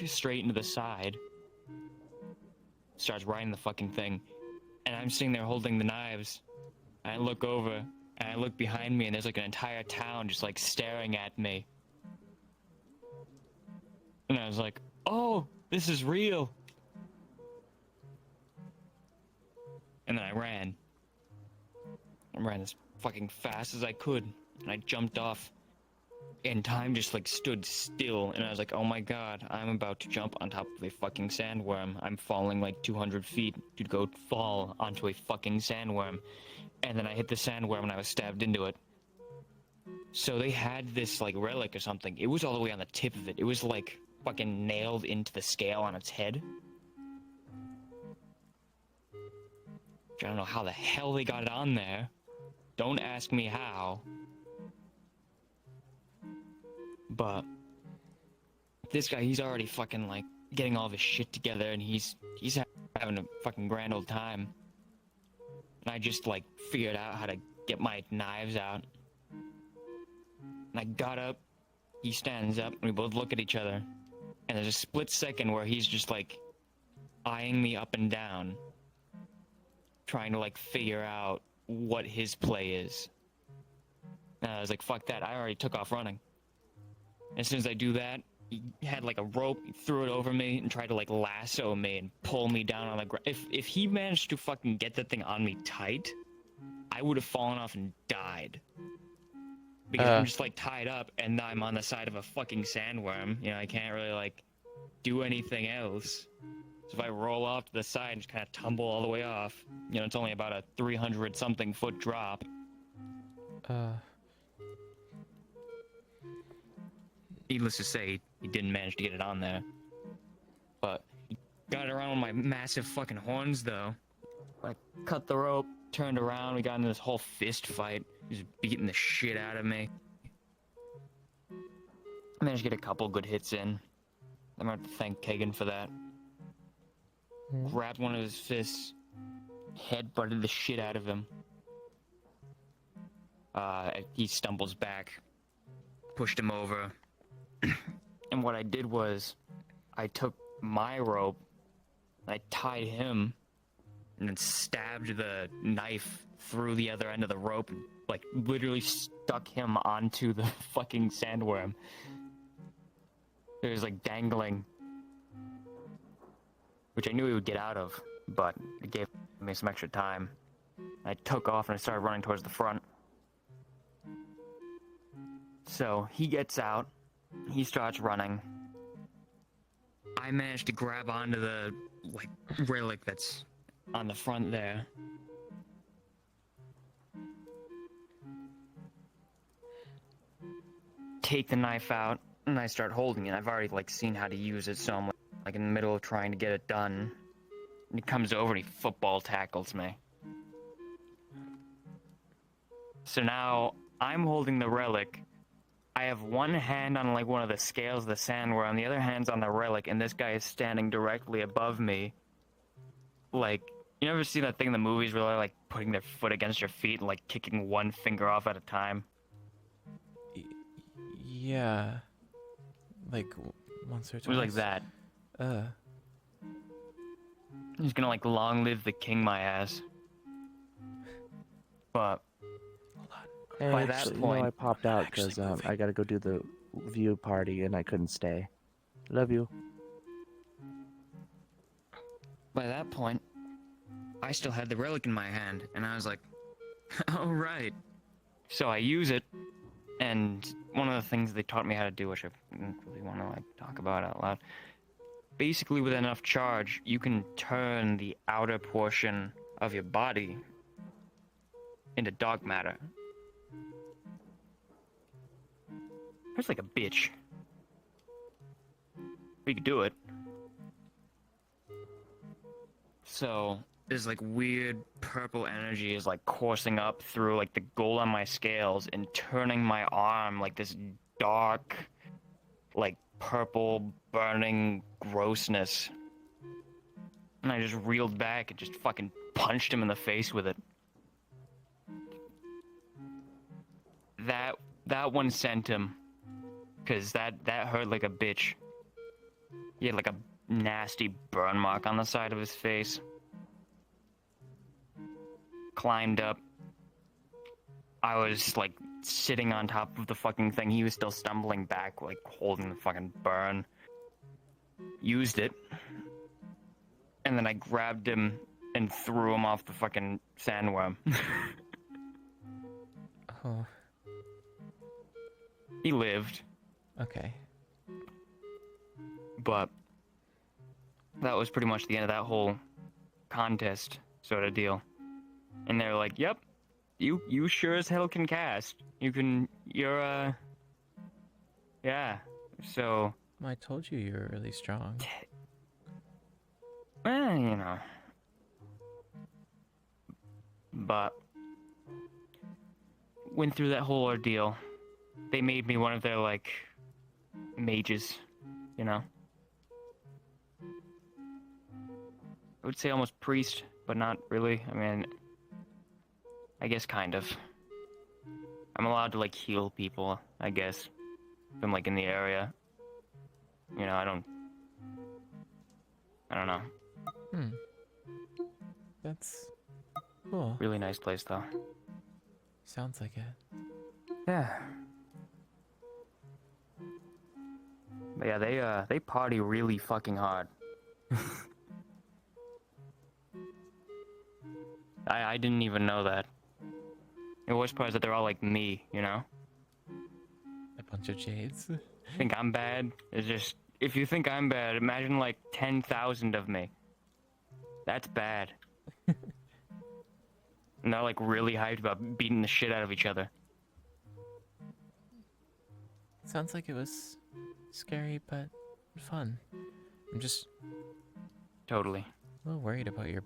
S2: straight into the side. Starts riding the fucking thing. And I'm sitting there holding the knives. And I look over, and I look behind me, and there's like an entire town just like staring at me. And I was like, oh, this is real. And then I ran. I ran as fucking fast as I could. And I jumped off. And time just like stood still. And I was like, oh my god, I'm about to jump on top of a fucking sandworm. I'm falling like 200 feet to go fall onto a fucking sandworm. And then I hit the sandworm and I was stabbed into it. So they had this like relic or something. It was all the way on the tip of it. It was like fucking nailed into the scale on its head. I don't know how the hell they got it on there. Don't ask me how. But this guy, he's already fucking like getting all of his shit together, and he's having a fucking grand old time. And I just like figured out how to get my knives out. And I got up, he stands up, and we both look at each other. And there's a split second where he's just, like, eyeing me up and down, trying to, like, figure out what his play is. And I was like, fuck that, I already took off running. As soon as I do that, he had, like, a rope, he threw it over me, and tried to, like, lasso me and pull me down on the ground. If he managed to fucking get that thing on me tight, I would have fallen off and died. Because I'm just, like, tied up, and I'm on the side of a fucking sandworm. You know, I can't really, like, do anything else. So if I roll off to the side and just kind of tumble all the way off, you know, it's only about a 300-something foot drop. Needless to say, he didn't manage to get it on there. But he got it around with my massive fucking horns, though. I cut the rope, turned around, we got into this whole fist fight. He was beating the shit out of me. I managed to get a couple good hits in. I'm gonna have to thank Kagan for that. Grabbed one of his fists, headbutted the shit out of him. He stumbles back, pushed him over. And what I did was, I took my rope, I tied him, and then stabbed the knife through the other end of the rope, and, like, literally stuck him onto the fucking sandworm. It was, like, dangling. Which I knew he would get out of, but it gave me some extra time. I took off and I started running towards the front. So, he gets out, he starts running. I managed to grab onto the, like, relic that's on the front there. Take the knife out, and I start holding it. I've already, like, seen how to use it, so I'm, like, in the middle of trying to get it done. And he comes over and he football tackles me. So now, I'm holding the relic. I have one hand on, like, one of the scales of the sandworm, the other hand's on the relic, and this guy is standing directly above me. Like, you ever see that thing in the movies where they're, like, putting their foot against your feet and, like, kicking one finger off at a time?
S1: Yeah. Like, once or twice.
S2: It was like that. He's gonna, like, long live the king, my ass. But
S3: Hey,
S2: by that
S3: actually,
S2: point,
S3: I popped out
S1: actually
S3: because
S1: moving.
S3: I gotta go do the view party and I couldn't stay. Love you.
S2: by that point, I still had the relic in my hand, and I was like, all right. So I use it, and one of the things they taught me how to do, which I didn't really want to, like, talk about out loud. Basically, with enough charge, you can turn the outer portion of your body into dark matter. It's like a bitch. We could do it. So, this, like, weird purple energy is, like, coursing up through, like, the gold on my scales and turning my arm, like, this dark, like, purple, burning grossness. And I just reeled back and just fucking punched him in the face with it. That one sent him. Because that hurt like a bitch. He had, like, a nasty burn mark on the side of his face. Climbed up. I was, like, sitting on top of the fucking thing. He was still stumbling back, like, holding the fucking burn. Used it. And then I grabbed him and threw him off the fucking sandworm.
S1: Oh,
S2: He lived.
S1: okay.
S2: But that was pretty much the end of that whole contest sort of deal. And they're like, yep, you sure as hell can cast. You're yeah. So,
S1: Well, I told you were really strong.
S2: you know. But went through that whole ordeal. They made me one of their, like, mages, you know. I would say almost priest, but not really. I mean, I guess kind of. I'm allowed to, like, heal people, I guess. I'm like in the area. You know, I don't know.
S1: Hmm. That's cool.
S2: Really nice place though.
S1: Sounds like it.
S2: Yeah. But yeah, they party really fucking hard. I didn't even know that. The worst part is that they're all like me, you know?
S1: A bunch of Jades.
S2: Think I'm bad? It's just, if you think I'm bad, imagine like 10,000 of me. That's bad. And they're like really hyped about beating the shit out of each other.
S1: Sounds like it was scary but fun. I'm just
S2: Totally.
S1: a little worried about your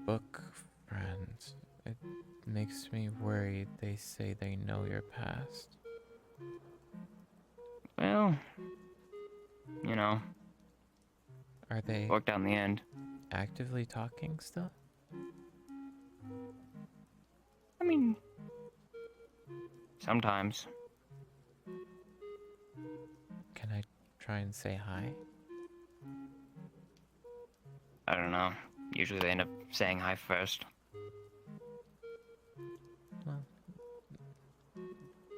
S1: book friend. It makes me worried they say they know your past.
S2: Well, you know,
S1: Are they
S2: worked out in the end.
S1: actively talking still?
S2: I mean, sometimes.
S1: Can I try and say hi?
S2: I don't know. Usually they end up saying hi first.
S1: Well,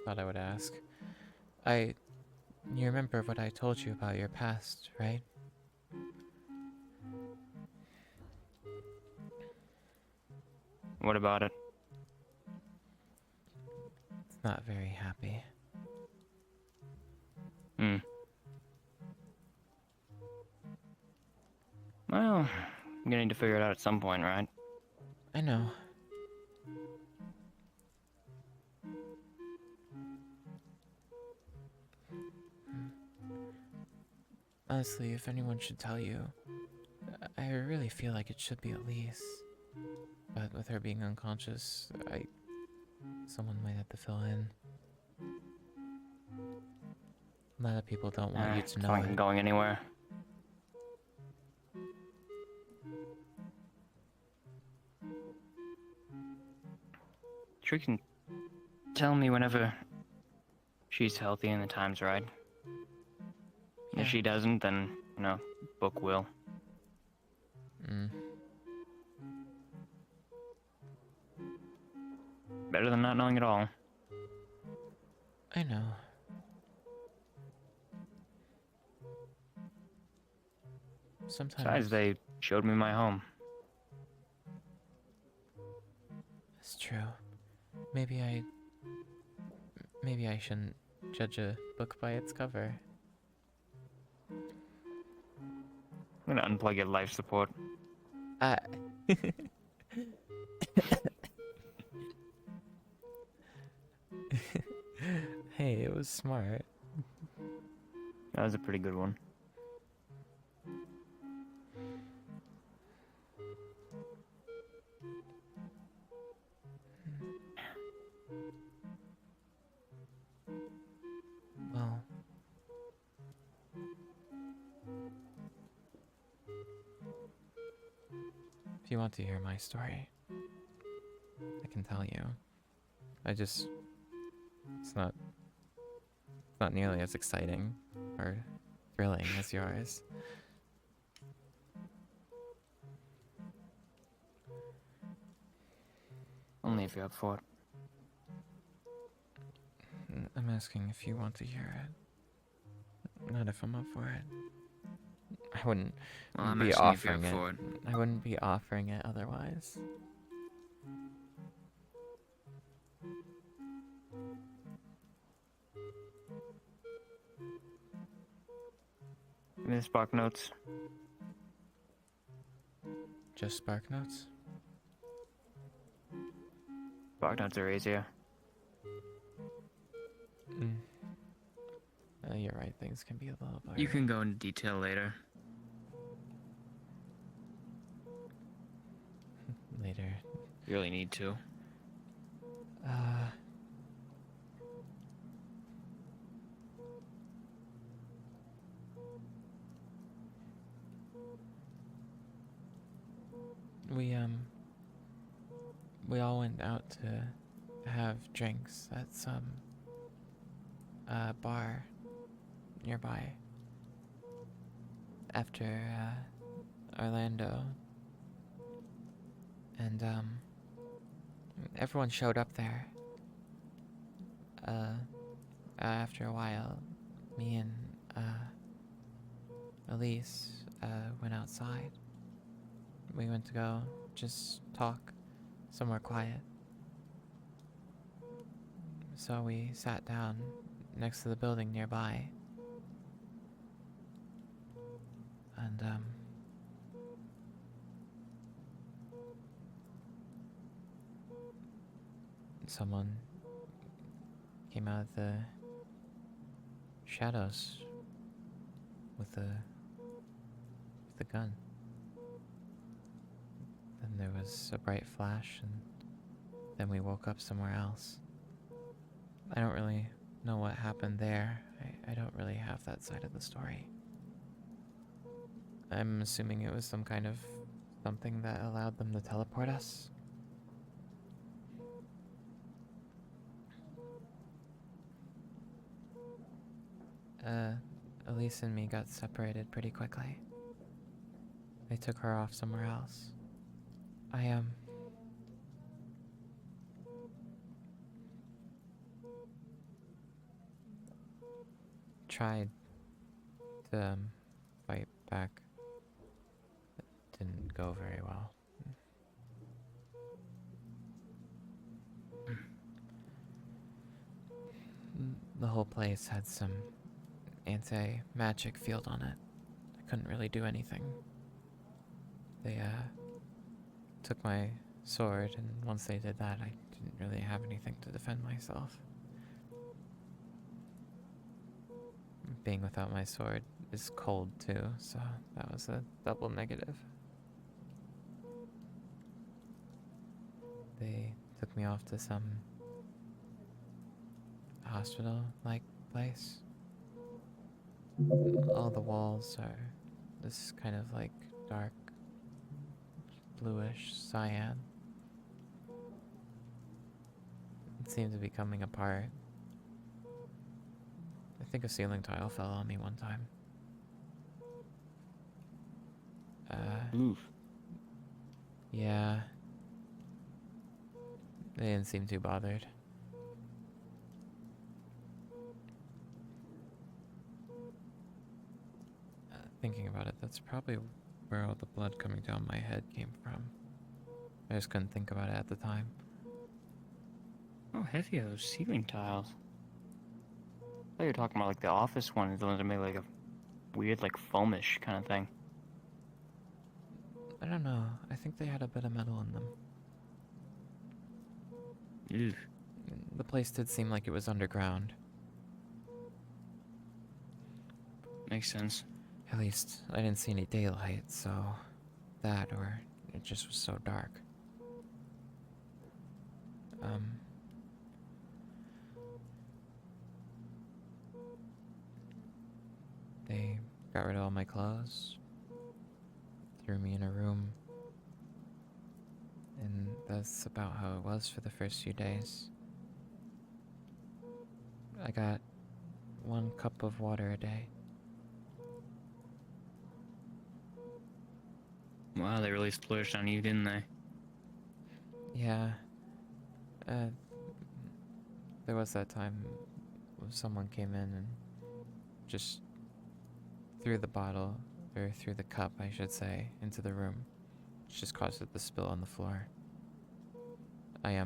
S1: thought I would ask. You remember what I told you about your past, right?
S2: What about it?
S1: It's not very happy.
S2: Hmm. Well, I'm gonna need to figure it out at some point, right?
S1: I know. Honestly, if anyone should tell you, I really feel like it should be Elise. But with her being unconscious, someone might have to fill in. A lot of people don't want you to
S2: It's
S1: know
S2: not like I'm
S1: it.
S2: going anywhere. Sure, you can tell me whenever she's healthy and the time's right.
S1: Yeah.
S2: If she doesn't, then, you know, book will.
S1: Mm.
S2: Better than not knowing at all.
S1: I know. Sometimes
S2: Besides, they showed me my home.
S1: it's true. Maybe I shouldn't judge a book by its cover.
S2: I'm gonna unplug your life support.
S1: Ah. Hey, it was smart.
S2: That was a pretty good one.
S1: Well, if you want to hear my story, I can tell you. It's not nearly as exciting or thrilling as yours.
S2: Only if you're up for it.
S1: I'm asking if you want to hear it. Not if I'm up for it. I wouldn't
S2: Well, I'm
S1: be
S2: asking if you're
S1: offering
S2: up
S1: it.
S2: for it.
S1: I wouldn't be offering it otherwise.
S2: Give me the spark notes.
S1: Just Spark Notes?
S2: Spark notes are easier.
S1: Mm. You're right, things can be a little blurry.
S2: You can go into detail later.
S1: Later.
S2: You really need to.
S1: We all went out to have drinks at some bar nearby. After Orlando. And everyone showed up there. After a while, me and Elise went outside. We went to go just talk somewhere quiet. So we sat down next to the building nearby. And someone came out of the shadows with the gun. Then there was a bright flash, and then we woke up somewhere else. I don't really know what happened there. I don't really have that side of the story. I'm assuming it was some kind of something that allowed them to teleport us. Elise and me got separated pretty quickly. They took her off somewhere else. I tried to fight back. It didn't go very well. The whole place had some anti-magic field on it. I couldn't really do anything. They took my sword, and once they did that, I didn't really have anything to defend myself. Being without my sword is cold too, so that was a double negative. They took me off to some hospital-like place. All the walls are this kind of like dark bluish cyan. It seemed to be coming apart. I think a ceiling tile fell on me one time.
S2: Oof.
S1: Yeah. They didn't seem too bothered. Thinking about it, that's probably where all the blood coming down my head came from. I just couldn't think about it at the time.
S2: How heavy are those ceiling tiles? I thought you were talking about like the office ones, the ones that made like a weird, like foamish kind of thing.
S1: I don't know. I think they had a bit of metal in them.
S2: Ew.
S1: The place did seem like it was underground.
S2: Makes sense.
S1: At least I didn't see any daylight, so that, or it just was so dark. They got rid of all my clothes, threw me in a room, and that's about how it was for the first few days. I got 1 cup of water a day.
S2: Wow, they really splurged on you, didn't they?
S1: Yeah. There was that time when someone came in and just threw the bottle, or threw the cup, I should say, into the room. Which just caused it to spill on the floor. I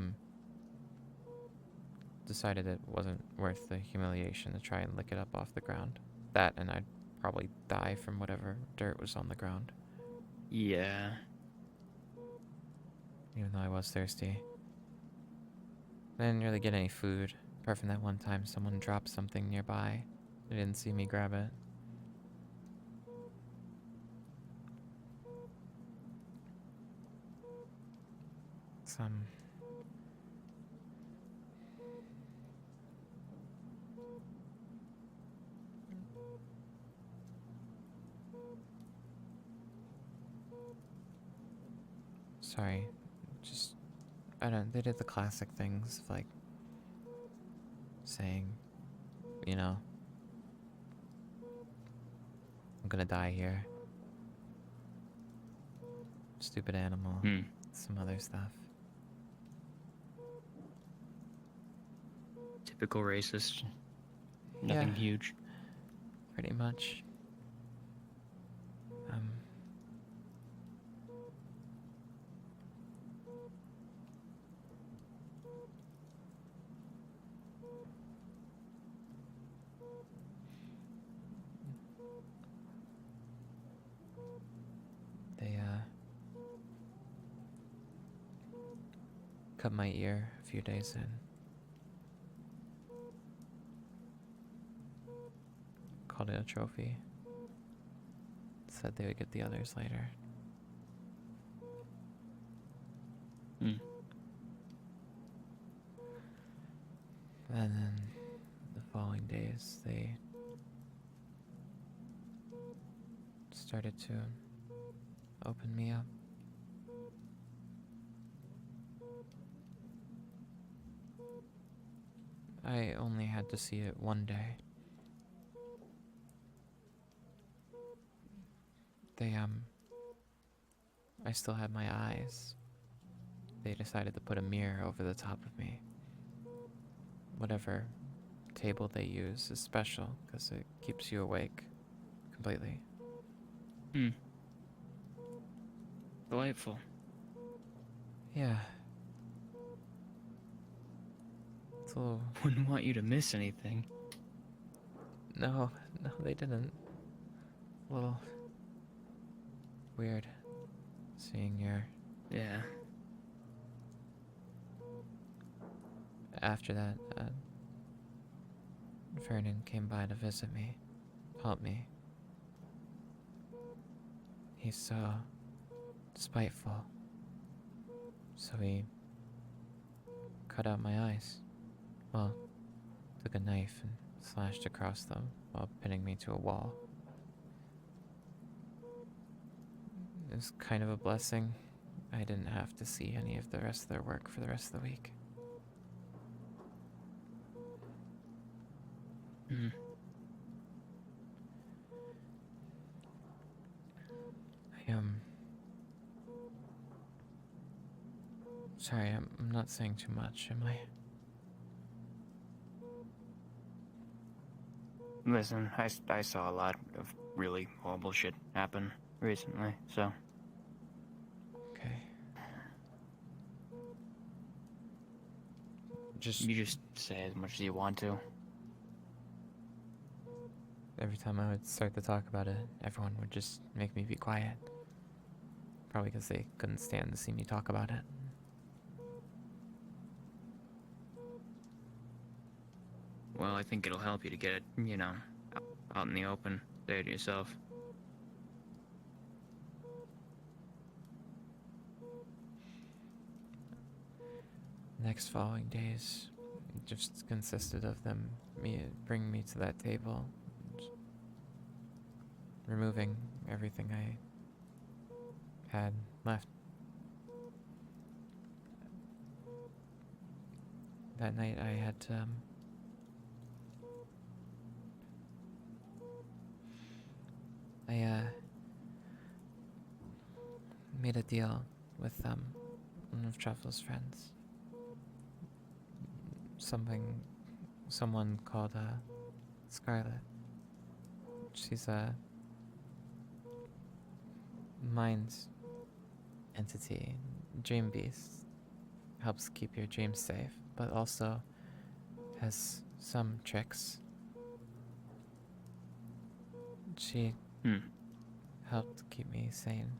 S1: decided it wasn't worth the humiliation to try and lick it up off the ground. That, and I'd probably die from whatever dirt was on the ground.
S2: Yeah.
S1: Even though I was thirsty. I didn't really get any food, apart from that one time someone dropped something nearby. They didn't see me grab it. Sorry, just, they did the classic things, like saying, you know, I'm gonna die here. Stupid animal.
S2: Hmm.
S1: Some other stuff.
S2: Typical racist.
S1: Yeah.
S2: Nothing huge.
S1: Pretty much. They, cut my ear a few days in. Called it a trophy. Said they would get the others later.
S2: Hmm.
S1: And then the following days, they started to open me up. I only had to see it one day. I still had my eyes. They decided to put a mirror over the top of me. Whatever table they use is special because it keeps you awake completely.
S2: Hmm. Delightful.
S1: Yeah. It's a little...
S2: Wouldn't want you to miss anything.
S1: No, they didn't. A little weird seeing your...
S2: Yeah.
S1: After that, Vernon came by to visit me, help me. He's so spiteful. So he cut out my eyes. Well, took a knife and slashed across them while pinning me to a wall. It was kind of a blessing. I didn't have to see any of the rest of their work for the rest of the week.
S2: Hmm.
S1: Sorry, I'm not saying too much, am I?
S2: Listen, I saw a lot of really horrible shit happen recently, so.
S1: Okay.
S2: You just say as much as you want to.
S1: Every time I would start to talk about it, everyone would just make me be quiet. Probably because they couldn't stand to see me talk about it.
S2: Well, I think it'll help you to get it, out in the open. Say it to yourself.
S1: Next following days just consisted of them bringing me to that table, removing everything I had left. That night I had to I made a deal with one of Truffle's friends. Someone called Scarlet. She's a mind entity, dream beast. Helps keep your dreams safe, but also has some tricks. She helped keep me sane.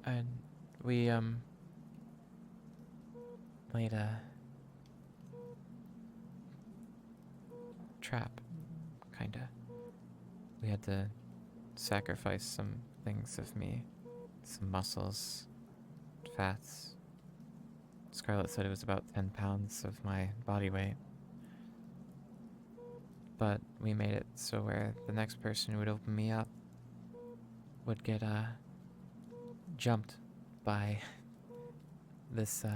S1: And we laid a trap, kinda. We had to sacrifice some things of me, some muscles, fats. Scarlett said it was about 10 pounds of my body weight. But we made it so where the next person who would open me up would get jumped by this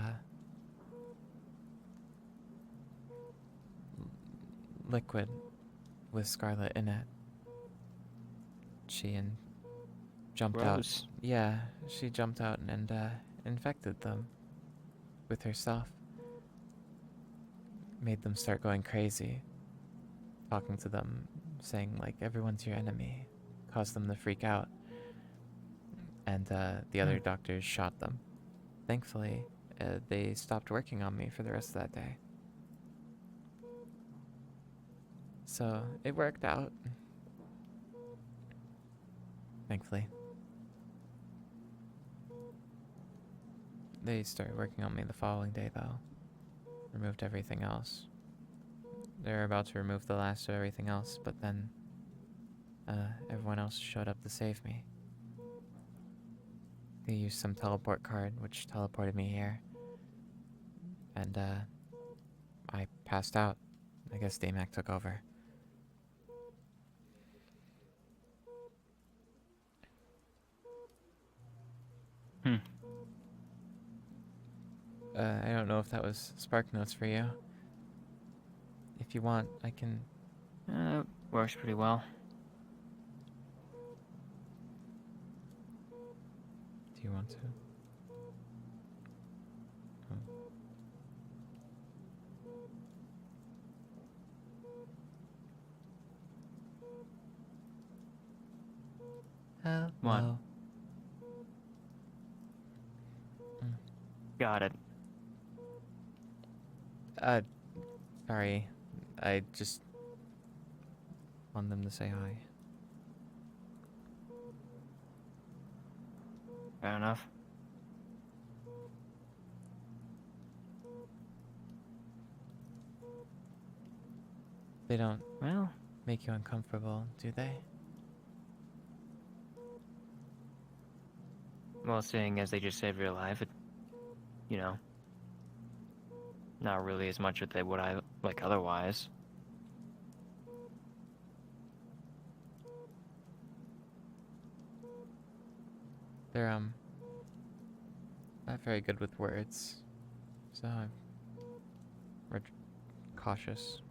S1: liquid with Scarlet in it. she jumped out.
S2: Gross.
S1: Yeah, she jumped out and infected them with her stuff. Made them start going crazy, talking to them, saying like everyone's your enemy, caused them to freak out. And the other doctors shot them. Thankfully, they stopped working on me for the rest of that day. So it worked out. Thankfully. They started working on me the following day, though. Removed everything else. They were about to remove the last of everything else, but then everyone else showed up to save me. They used some teleport card, which teleported me here. And I passed out. I guess DMAC took over. I don't know if that was Spark Notes for you. If you want, I can...
S2: Works pretty well.
S1: Do you want to? Hello.
S2: What? Got it.
S1: Sorry. I just want them to say hi.
S2: Fair enough.
S1: They don't
S2: Well,
S1: make you uncomfortable, do they?
S2: seeing as they just saved your life, you know, not really as much as they would I like otherwise.
S1: They're, not very good with words. So we're cautious.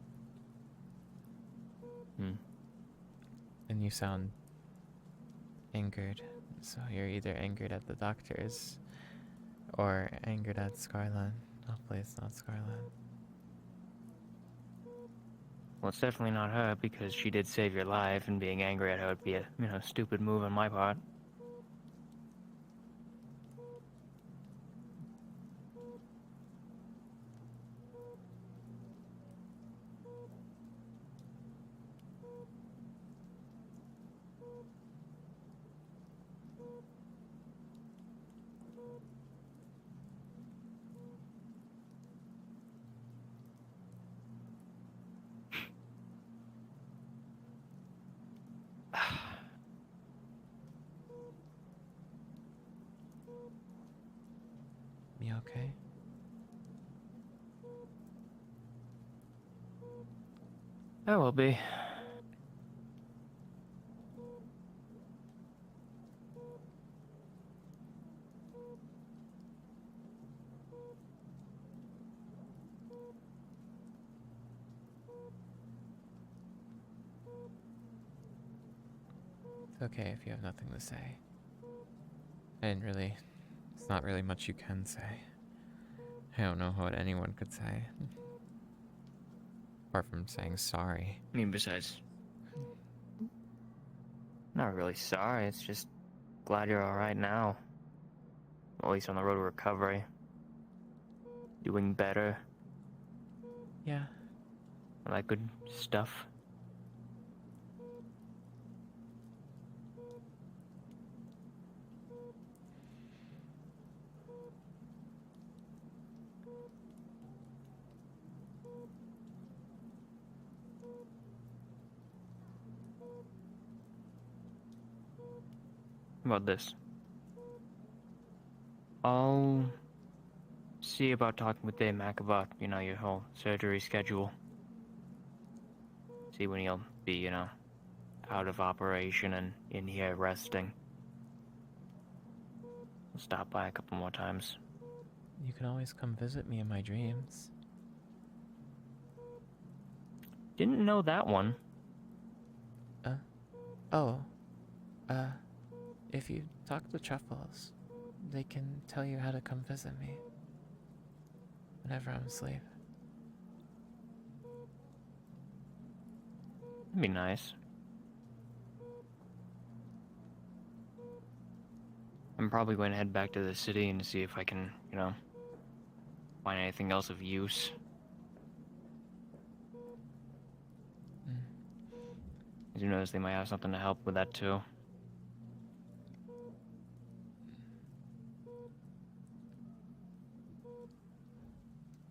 S1: And you sound angered. So you're either angered at the doctors or angered at Scarlet. Hopefully it's not Scarlet.
S2: Well, it's definitely not her because she did save your life, and being angry at her would be a, stupid move on my part.
S1: You okay?
S2: I will be.
S1: It's okay if you have nothing to say. It's not really much you can say. I don't know what anyone could say. Apart from saying sorry.
S2: I mean, besides, not really sorry. It's just glad you're all right now. At least on the road to recovery. Doing better.
S1: Yeah.
S2: All that good stuff. How about this? I'll see about talking with Dave Mack about, your whole surgery schedule. See when he'll be, out of operation and in here resting. I'll stop by a couple more times.
S1: You can always come visit me in my dreams.
S2: Didn't know that one.
S1: Oh. Uh, if you talk to Truffles, they can tell you how to come visit me whenever I'm asleep.
S2: That'd be nice. I'm probably going to head back to the city and see if I can, find anything else of use.
S1: Mm.
S2: Who knows, they might have something to help with that too.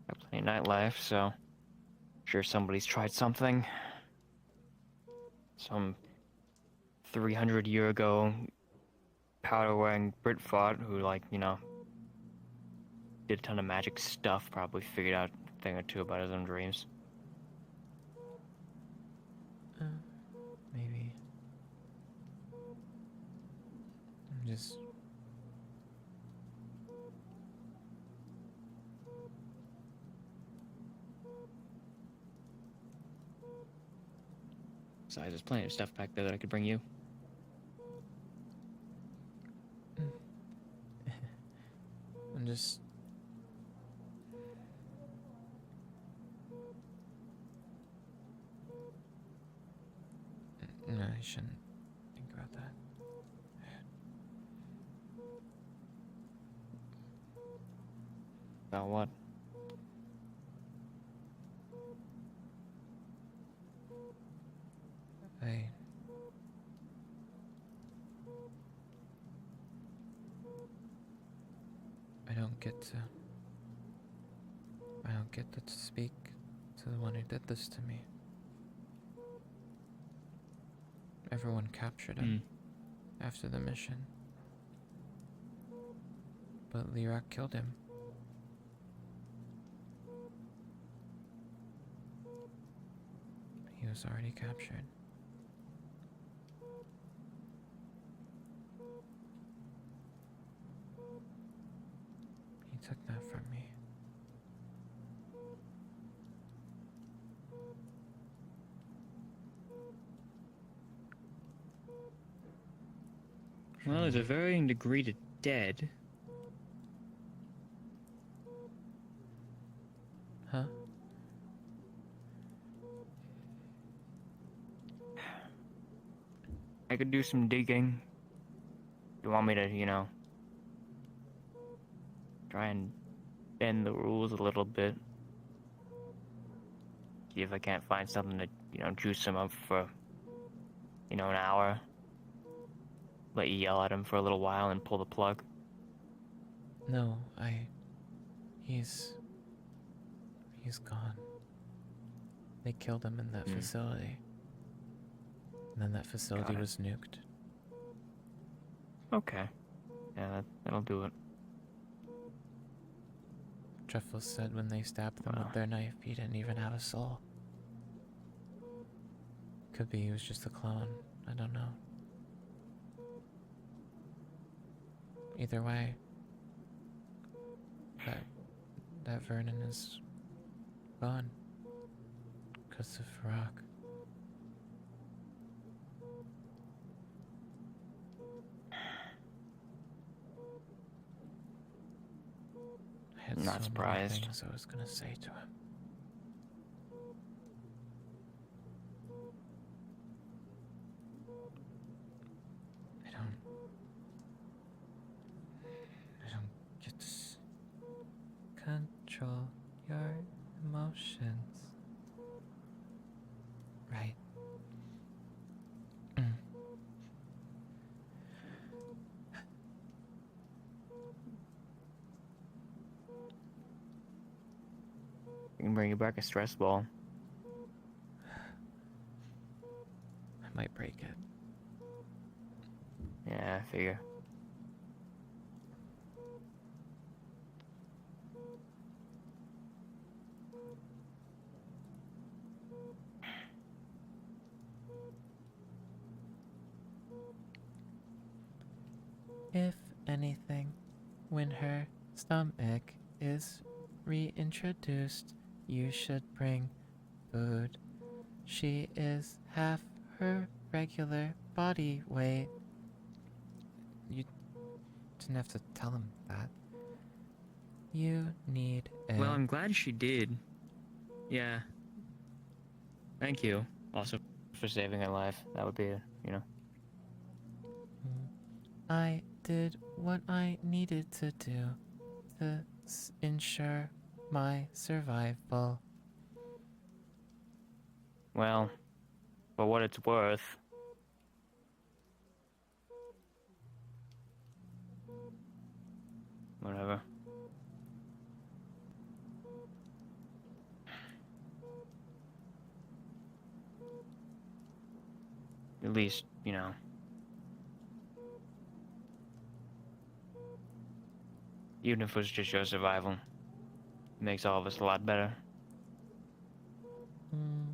S2: Got plenty of nightlife, so I'm sure somebody's tried something. Some 300-year ago powder-wearing Britfart who, did a ton of magic stuff, probably figured out a thing or two about his own dreams.
S1: Maybe. I'm just...
S2: Besides, there's plenty of stuff back there that I could bring you.
S1: I'm just... No, I shouldn't think about that.
S2: About what?
S1: I don't get to speak to the one who did this to me. Everyone captured him after the mission. But Lirak killed him. He was already captured. He took that from me.
S2: Well, there's a varying degree to dead.
S1: Huh?
S2: I could do some digging. You want me to, try and bend the rules a little bit. See if I can't find something to, juice him up for, an hour. Let you yell at him for a little while and pull the plug.
S1: No, he's gone. They killed him in that facility. And then that facility was nuked.
S2: Okay. Yeah, that'll do it.
S1: Truffles said when they stabbed him with their knife, he didn't even have a soul. Could be he was just a clone. I don't know. Either way, that Vernon is gone. 'Cause of Rock. I had
S2: Not
S1: so
S2: surprised.
S1: many things I was gonna say to him. I don't get to control your emotions. Right.
S2: I can bring you back a stress ball.
S1: I might break it.
S2: Yeah, I figure.
S1: If anything, when her stomach is reintroduced, you should bring food. She is half her regular body weight. You didn't have to tell him that. You need it.
S2: Well, I'm glad she did. Yeah. Thank you. Also for saving her life. That would be,
S1: I did what I needed to do to ensure my survival.
S2: Well, for what it's worth. Whatever. At least, even if it was just your survival, it makes all of us a lot better.
S1: Hmm.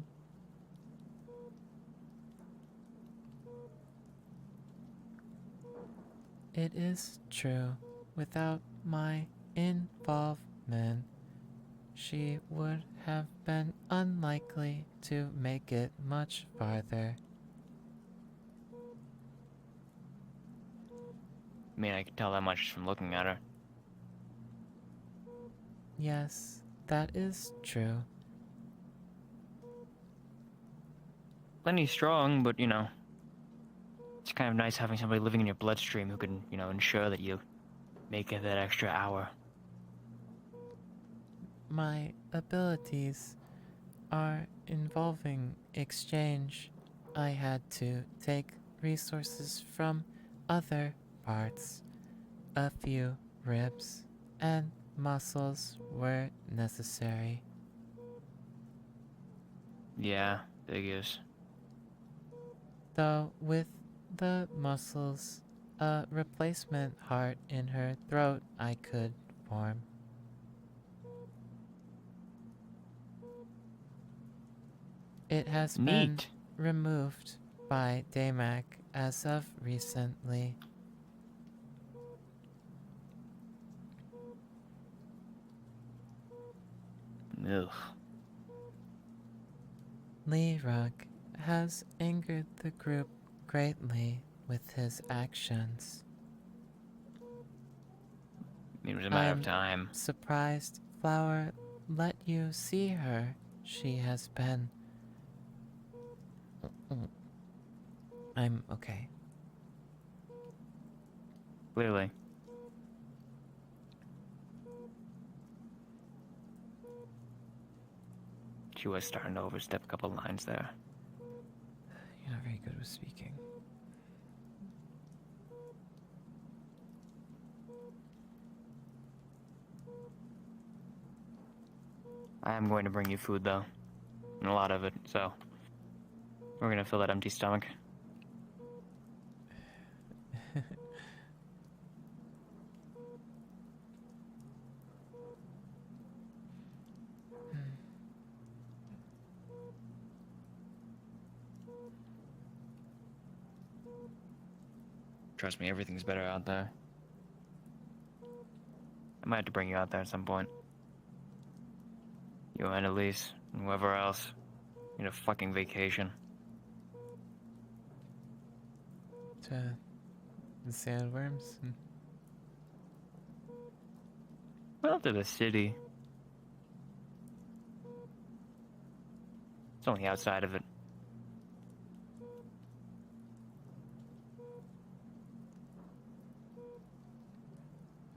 S1: It is true. Without my involvement, she would have been unlikely to make it much farther.
S2: I mean, I can tell that much just from looking at her.
S1: Yes, that is true.
S2: Plenty strong, but, it's kind of nice having somebody living in your bloodstream who can, ensure that you make it that extra hour.
S1: My abilities are involving exchange. I had to take resources from other parts. A few ribs and muscles were necessary.
S2: Yeah, figures.
S1: Though with the muscles, a replacement heart in her throat I could form. It has been
S2: Neat.
S1: removed by Damac as of recently.
S2: Ugh.
S1: Lerock has angered the group greatly with his actions.
S2: I mean, it was a matter of
S1: I'm
S2: time.
S1: surprised Flower let you see her. She has been... I'm okay.
S2: Clearly. She was starting to overstep a couple lines there.
S1: You're not very good with speaking.
S2: I am going to bring you food, though. And a lot of it, so... We're gonna fill that empty stomach. Trust me, everything's better out there. I might have to bring you out there at some point. You and Elise, and whoever else. Need a fucking vacation.
S1: To the sandworms?
S2: Well, to the city. It's only outside of it.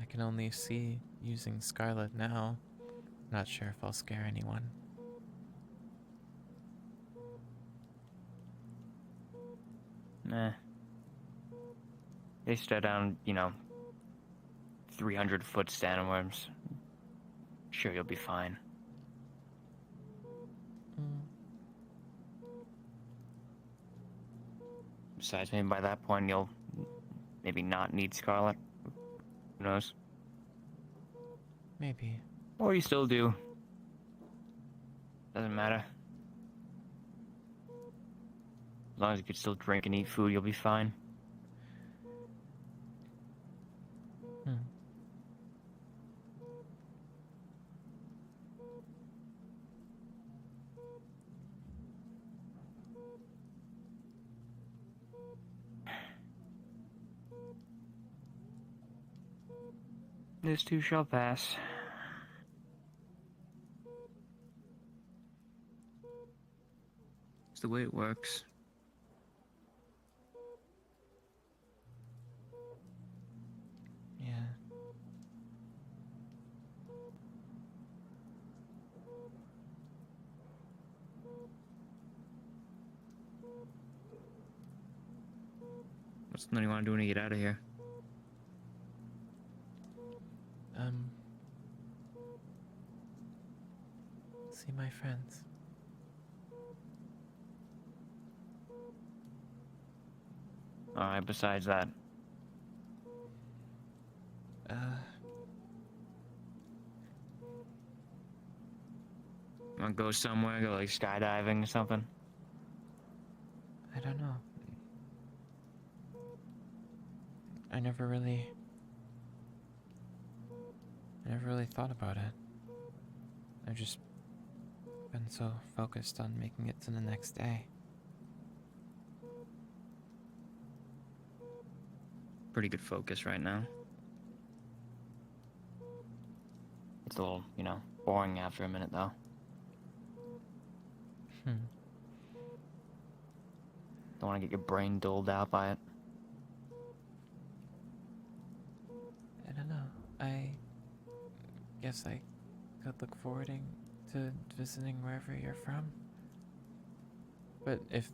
S1: I can only see using Scarlet now. Not sure if I'll scare anyone.
S2: Nah. They stare down, 300-foot sandworms. Sure, you'll be fine.
S1: Mm.
S2: Besides, maybe by that point you'll maybe not need Scarlet. Who knows?
S1: Maybe.
S2: Or you still do. Doesn't matter. As long as you can still drink and eat food, you'll be fine.
S1: Hmm.
S2: This too shall pass. It's the way it works.
S1: Yeah.
S2: What's something you want to do when you get out of here?
S1: See my friends.
S2: Alright, besides that.
S1: Uh,
S2: Want to go somewhere? Go like skydiving or something?
S1: I don't know. I never really thought about it. I've just been so focused on making it to the next day.
S2: Pretty good focus right now. It's a little, boring after a minute though. Don't want to get your brain dulled out by it.
S1: I don't know. I guess I could look forward to visiting wherever you're from. But if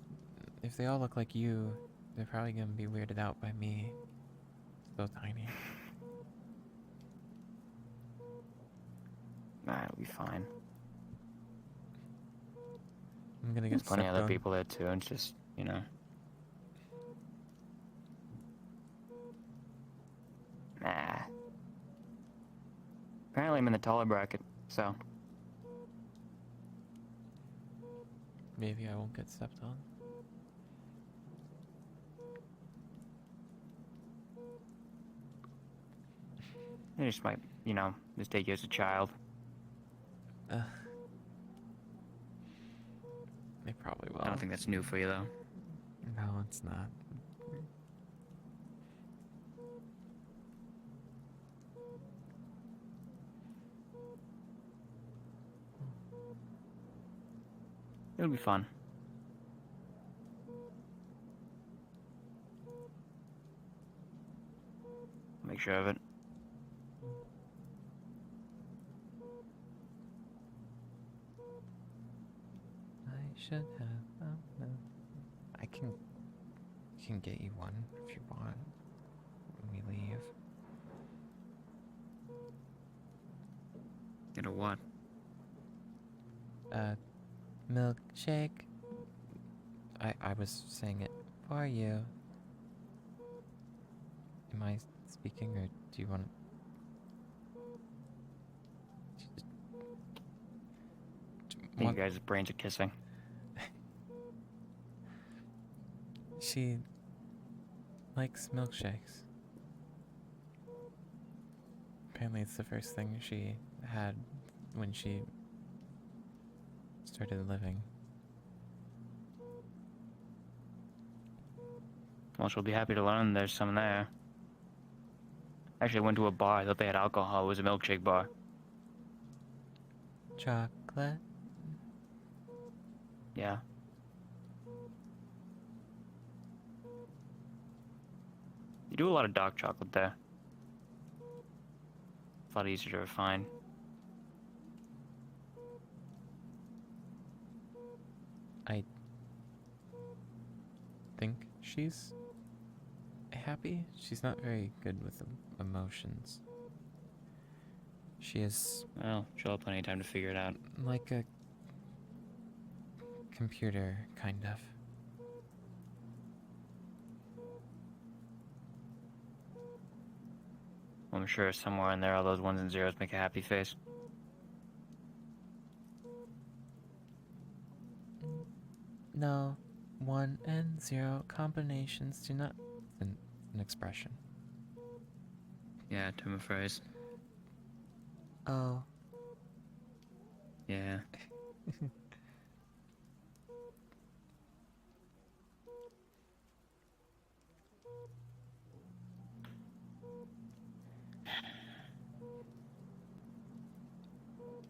S1: they all look like you, they're probably gonna be weirded out by me. So tiny.
S2: Nah, it'll be fine.
S1: I'm gonna
S2: There's
S1: get
S2: plenty of
S1: stepped
S2: other
S1: on.
S2: people there too. It's just, Nah. Apparently I'm in the taller bracket, so.
S1: Maybe I won't get stepped on.
S2: They just might, just take you as a child.
S1: They probably will.
S2: I don't think that's new for you though.
S1: No, it's not.
S2: It'll be fun. Make sure of it.
S1: I should have. I can get you one if you want when we leave.
S2: Get a what?
S1: Milkshake. I was saying it for you. Am I speaking, or do you want
S2: I think you guys' brains are kissing.
S1: She likes milkshakes. Apparently, it's the first thing she had when she started living.
S2: Well, she'll be happy to learn there's some there. Actually, I went to a bar. I thought they had alcohol. It was a milkshake bar.
S1: Chocolate?
S2: Yeah. You do a lot of dark chocolate there. It's a lot easier to refine.
S1: I think she's happy. She's not very good with emotions. She is
S2: Well, she'll have plenty of time to figure it out.
S1: like a computer, kind of.
S2: I'm sure somewhere in there all those ones and zeros make a happy face.
S1: No, 1 and 0 combinations do not. An expression.
S2: Yeah, term of phrase.
S1: Oh.
S2: Yeah.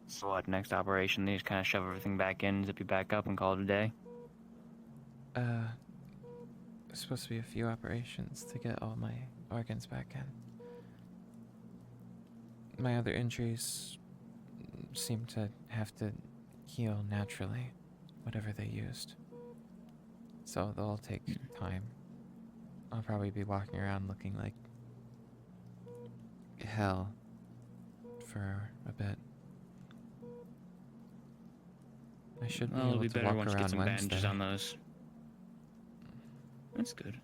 S2: So what, next operation, they just kind of shove everything back in, zip you back up, and call it a day?
S1: There's supposed to be a few operations to get all my organs back in. My other injuries seem to have to heal naturally, whatever they used. So they'll take time. I'll probably be walking around looking like hell for a bit. I should be
S2: Well, it'll
S1: able
S2: be
S1: to
S2: better
S1: walk
S2: once you get
S1: around
S2: some bandages
S1: Wednesday.
S2: on those. That's good.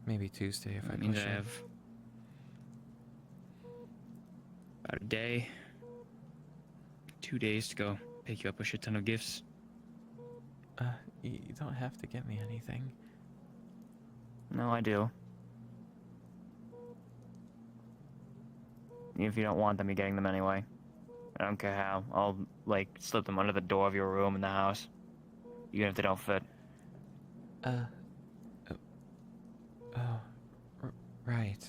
S1: Maybe Tuesday if I
S2: That means
S1: push
S2: I
S1: it.
S2: have about a day, 2 days to go pick you up a shit ton of gifts.
S1: You don't have to get me anything.
S2: No, I do. If you don't want them, you're getting them anyway. I don't care how. I'll, like, slip them under the door of your room in the house. Even if they don't fit.
S1: Oh, right.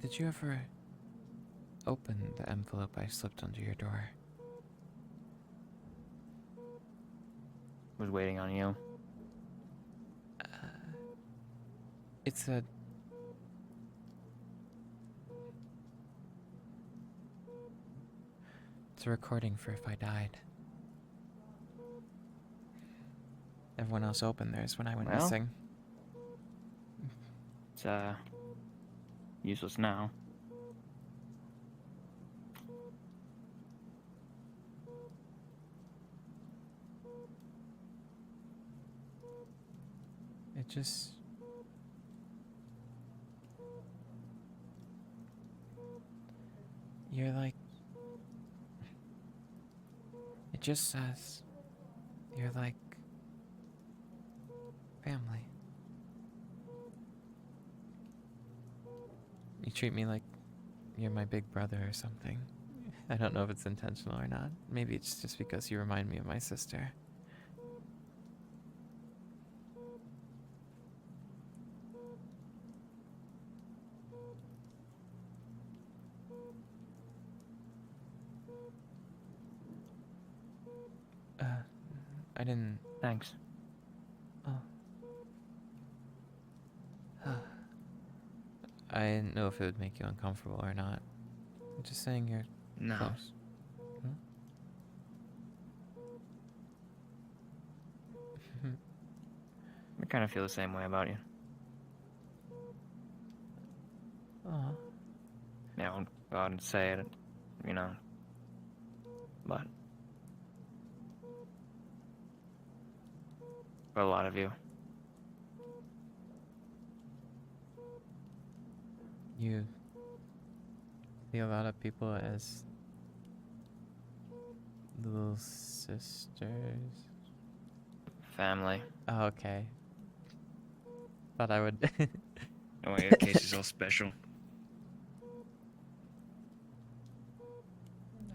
S1: Did you ever open the envelope I slipped under your door?
S2: Was waiting on you.
S1: It's a... It's a recording for if I died. Everyone else opened theirs when I went
S2: Well?
S1: missing.
S2: It's, useless now.
S1: It just... You're like... It just says... You're like... Family. You treat me like you're my big brother or something. I don't know if it's intentional or not. Maybe it's just because you remind me of my sister. I didn't...
S2: Thanks.
S1: Oh. I didn't know if it would make you uncomfortable or not. I'm just saying you're
S2: No.
S1: close.
S2: I kind of feel the same way about you.
S1: Aw.
S2: Yeah, I won't go out and say it, you know. But for a lot of you.
S1: You see a lot of people as little sisters.
S2: Family.
S1: Oh, okay. Thought I would.
S2: Oh, your case is all special.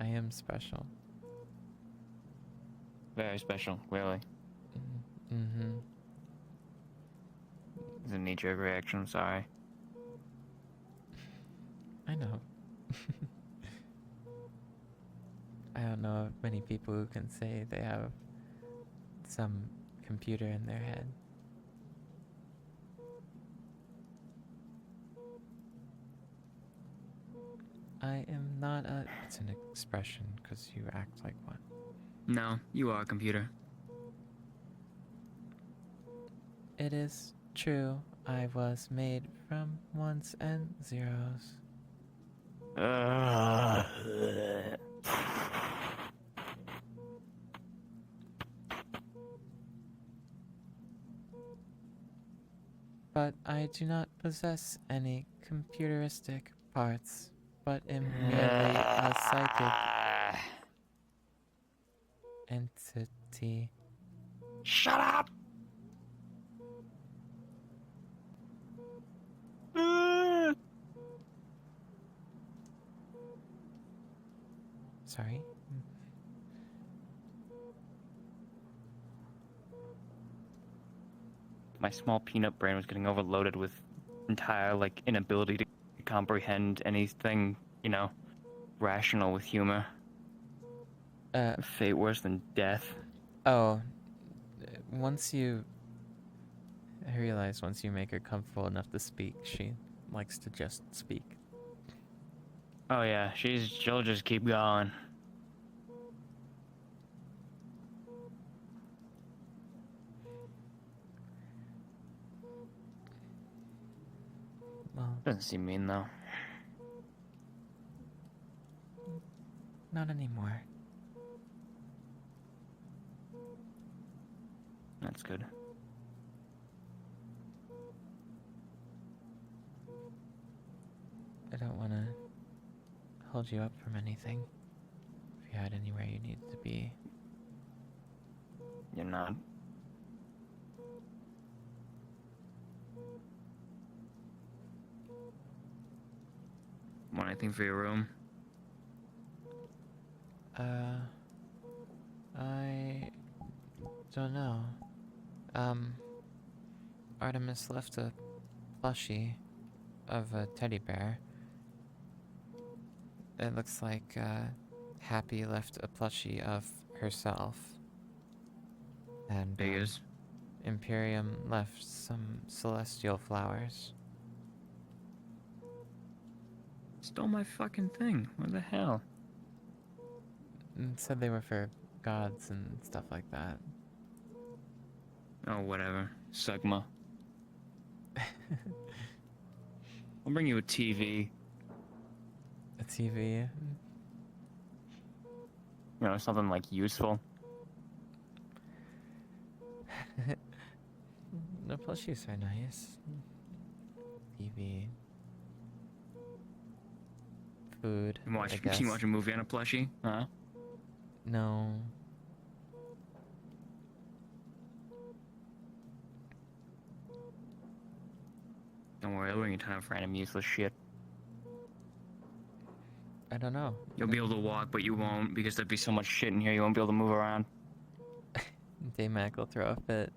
S1: I am special.
S2: Very special, really.
S1: Mm-hmm.
S2: It's a knee-jerk reaction, I'm sorry.
S1: I know. I don't know of many people who can say they have some computer in their head. I am not a... It's an expression, because you act like one.
S2: No, you are a computer.
S1: It is true, I was made from ones and zeros. But I do not possess any computeristic parts, but am merely a psychic entity.
S2: Shut up!
S1: Sorry?
S2: My small peanut brain was getting overloaded with entire like inability to comprehend anything, you know, rational with humor.
S1: Uh,
S2: A fate worse than death.
S1: oh, once you... I realize once you make her comfortable enough to speak, she likes to just speak.
S2: Oh yeah, she'll just keep going.
S1: Well,
S2: Doesn't seem mean though.
S1: not anymore.
S2: That's good.
S1: I don't want to hold you up from anything. If you had anywhere you needed to be.
S2: You're not. Want anything for your room?
S1: I don't know. Artemis left a plushie of a teddy bear. It looks like, Happy left a plushie of herself. And,
S2: Figures.
S1: Imperium left some celestial flowers.
S2: Stole my fucking thing. What the hell?
S1: And said they were for gods and stuff like that.
S2: Oh, whatever. Sugma. I'll bring you a TV.
S1: A TV.
S2: You know, something like useful.
S1: The plushies are nice. TV. Food,
S2: You
S1: I guess.
S2: can watch a movie on a plushie, huh?
S1: No.
S2: Don't worry, I'll bring you time for random useless shit.
S1: I don't know.
S2: You'll be able to walk, but you won't, because there'd be so much shit in here you won't be able to move around.
S1: Daymac will throw a fit.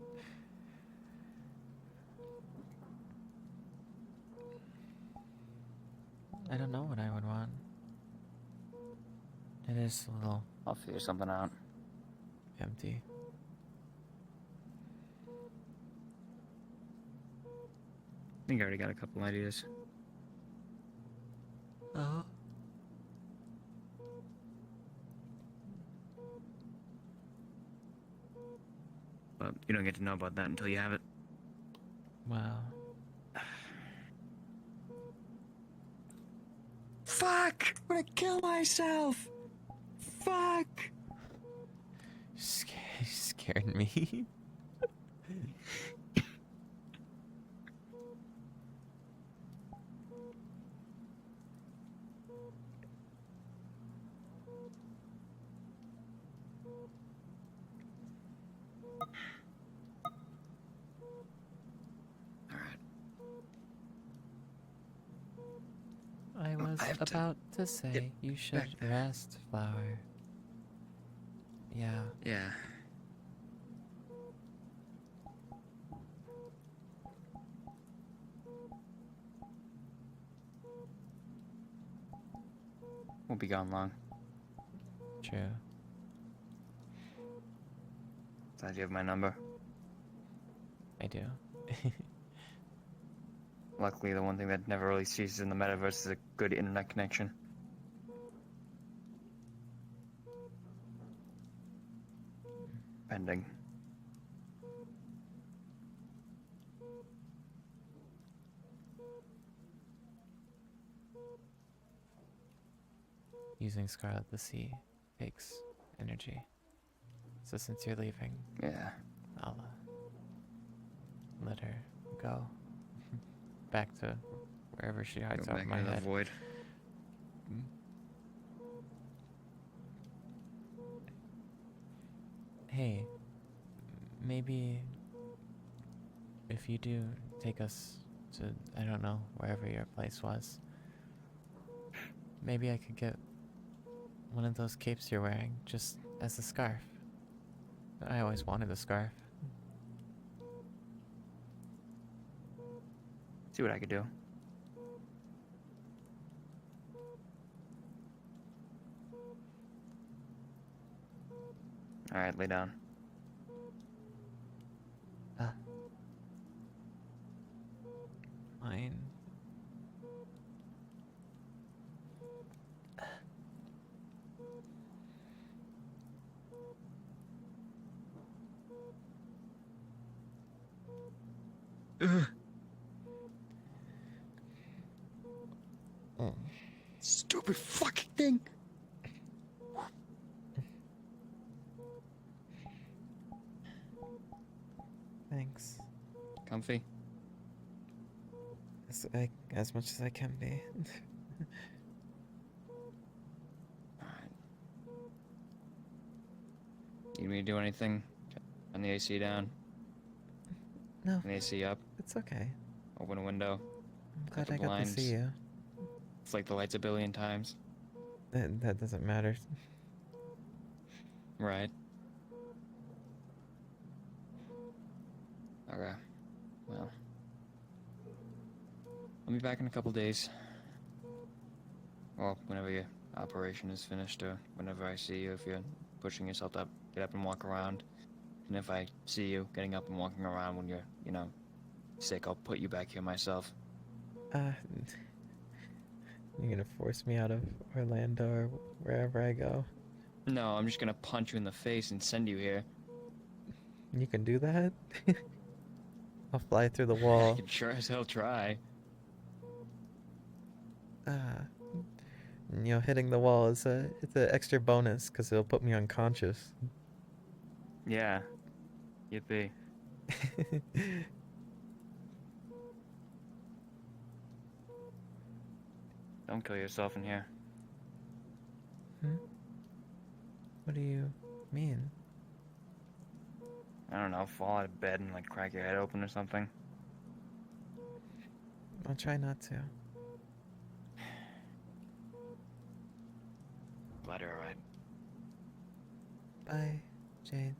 S1: I don't know what I would want. It is a little
S2: I'll figure something out.
S1: empty.
S2: I think I already got a couple ideas.
S1: Oh.
S2: But you don't get to know about that until you have it.
S1: Wow.
S2: Fuck! I'm gonna kill myself! Fuck!
S1: Scared me.
S2: Alright.
S1: I was
S2: I have to
S1: about to say you should
S2: back there.
S1: rest, Flower. Yeah.
S2: Yeah. Won't be gone long.
S1: True.
S2: Glad you have my number.
S1: I do.
S2: Luckily, the one thing that never really ceases in the metaverse is a good internet connection. Pending.
S1: Using Scarlet the Sea takes energy. So since you're leaving,
S2: Yeah.
S1: I'll let her go. Back to wherever she hides
S2: Go
S1: out
S2: back
S1: of my
S2: into the
S1: head.
S2: void.
S1: Hey, maybe if you do take us to, I don't know, wherever your place was, maybe I could get one of those capes you're wearing, just as a scarf. I always wanted a scarf.
S2: See what I could do. All right, lay down.
S1: Fine. Oh,
S4: Stupid fucking thing.
S1: thanks.
S2: Comfy?
S1: As much as I can be.
S2: Alright. Need me to do anything? Turn the AC down?
S1: No,
S2: Turn the AC up?
S1: it's okay.
S2: Open a window?
S1: I'm
S2: Cut
S1: glad
S2: the
S1: I got to see
S2: blinds.
S1: you.
S2: Flick the lights a billion times?
S1: That doesn't matter.
S2: Right. Okay. Well. I'll be back in a couple days. Well, whenever your operation is finished, or whenever I see you, if you're pushing yourself up, get up and walk around. And if I see you getting up and walking around when you're, sick, I'll put you back here myself.
S1: You're gonna force me out of Orlando or wherever I go.
S2: No, I'm just gonna punch you in the face and send you here.
S1: You can do that? I'll fly through the
S2: I
S1: wall.
S2: can sure as hell try.
S1: Hitting the wall is it's an extra bonus because it'll put me unconscious.
S2: Yeah. Yippee. Don't kill yourself in here.
S1: What do you mean?
S2: I don't know, fall out of bed and crack your head open or something.
S1: I'll try not to.
S2: Glad you're alright.
S1: Bye, Jayde.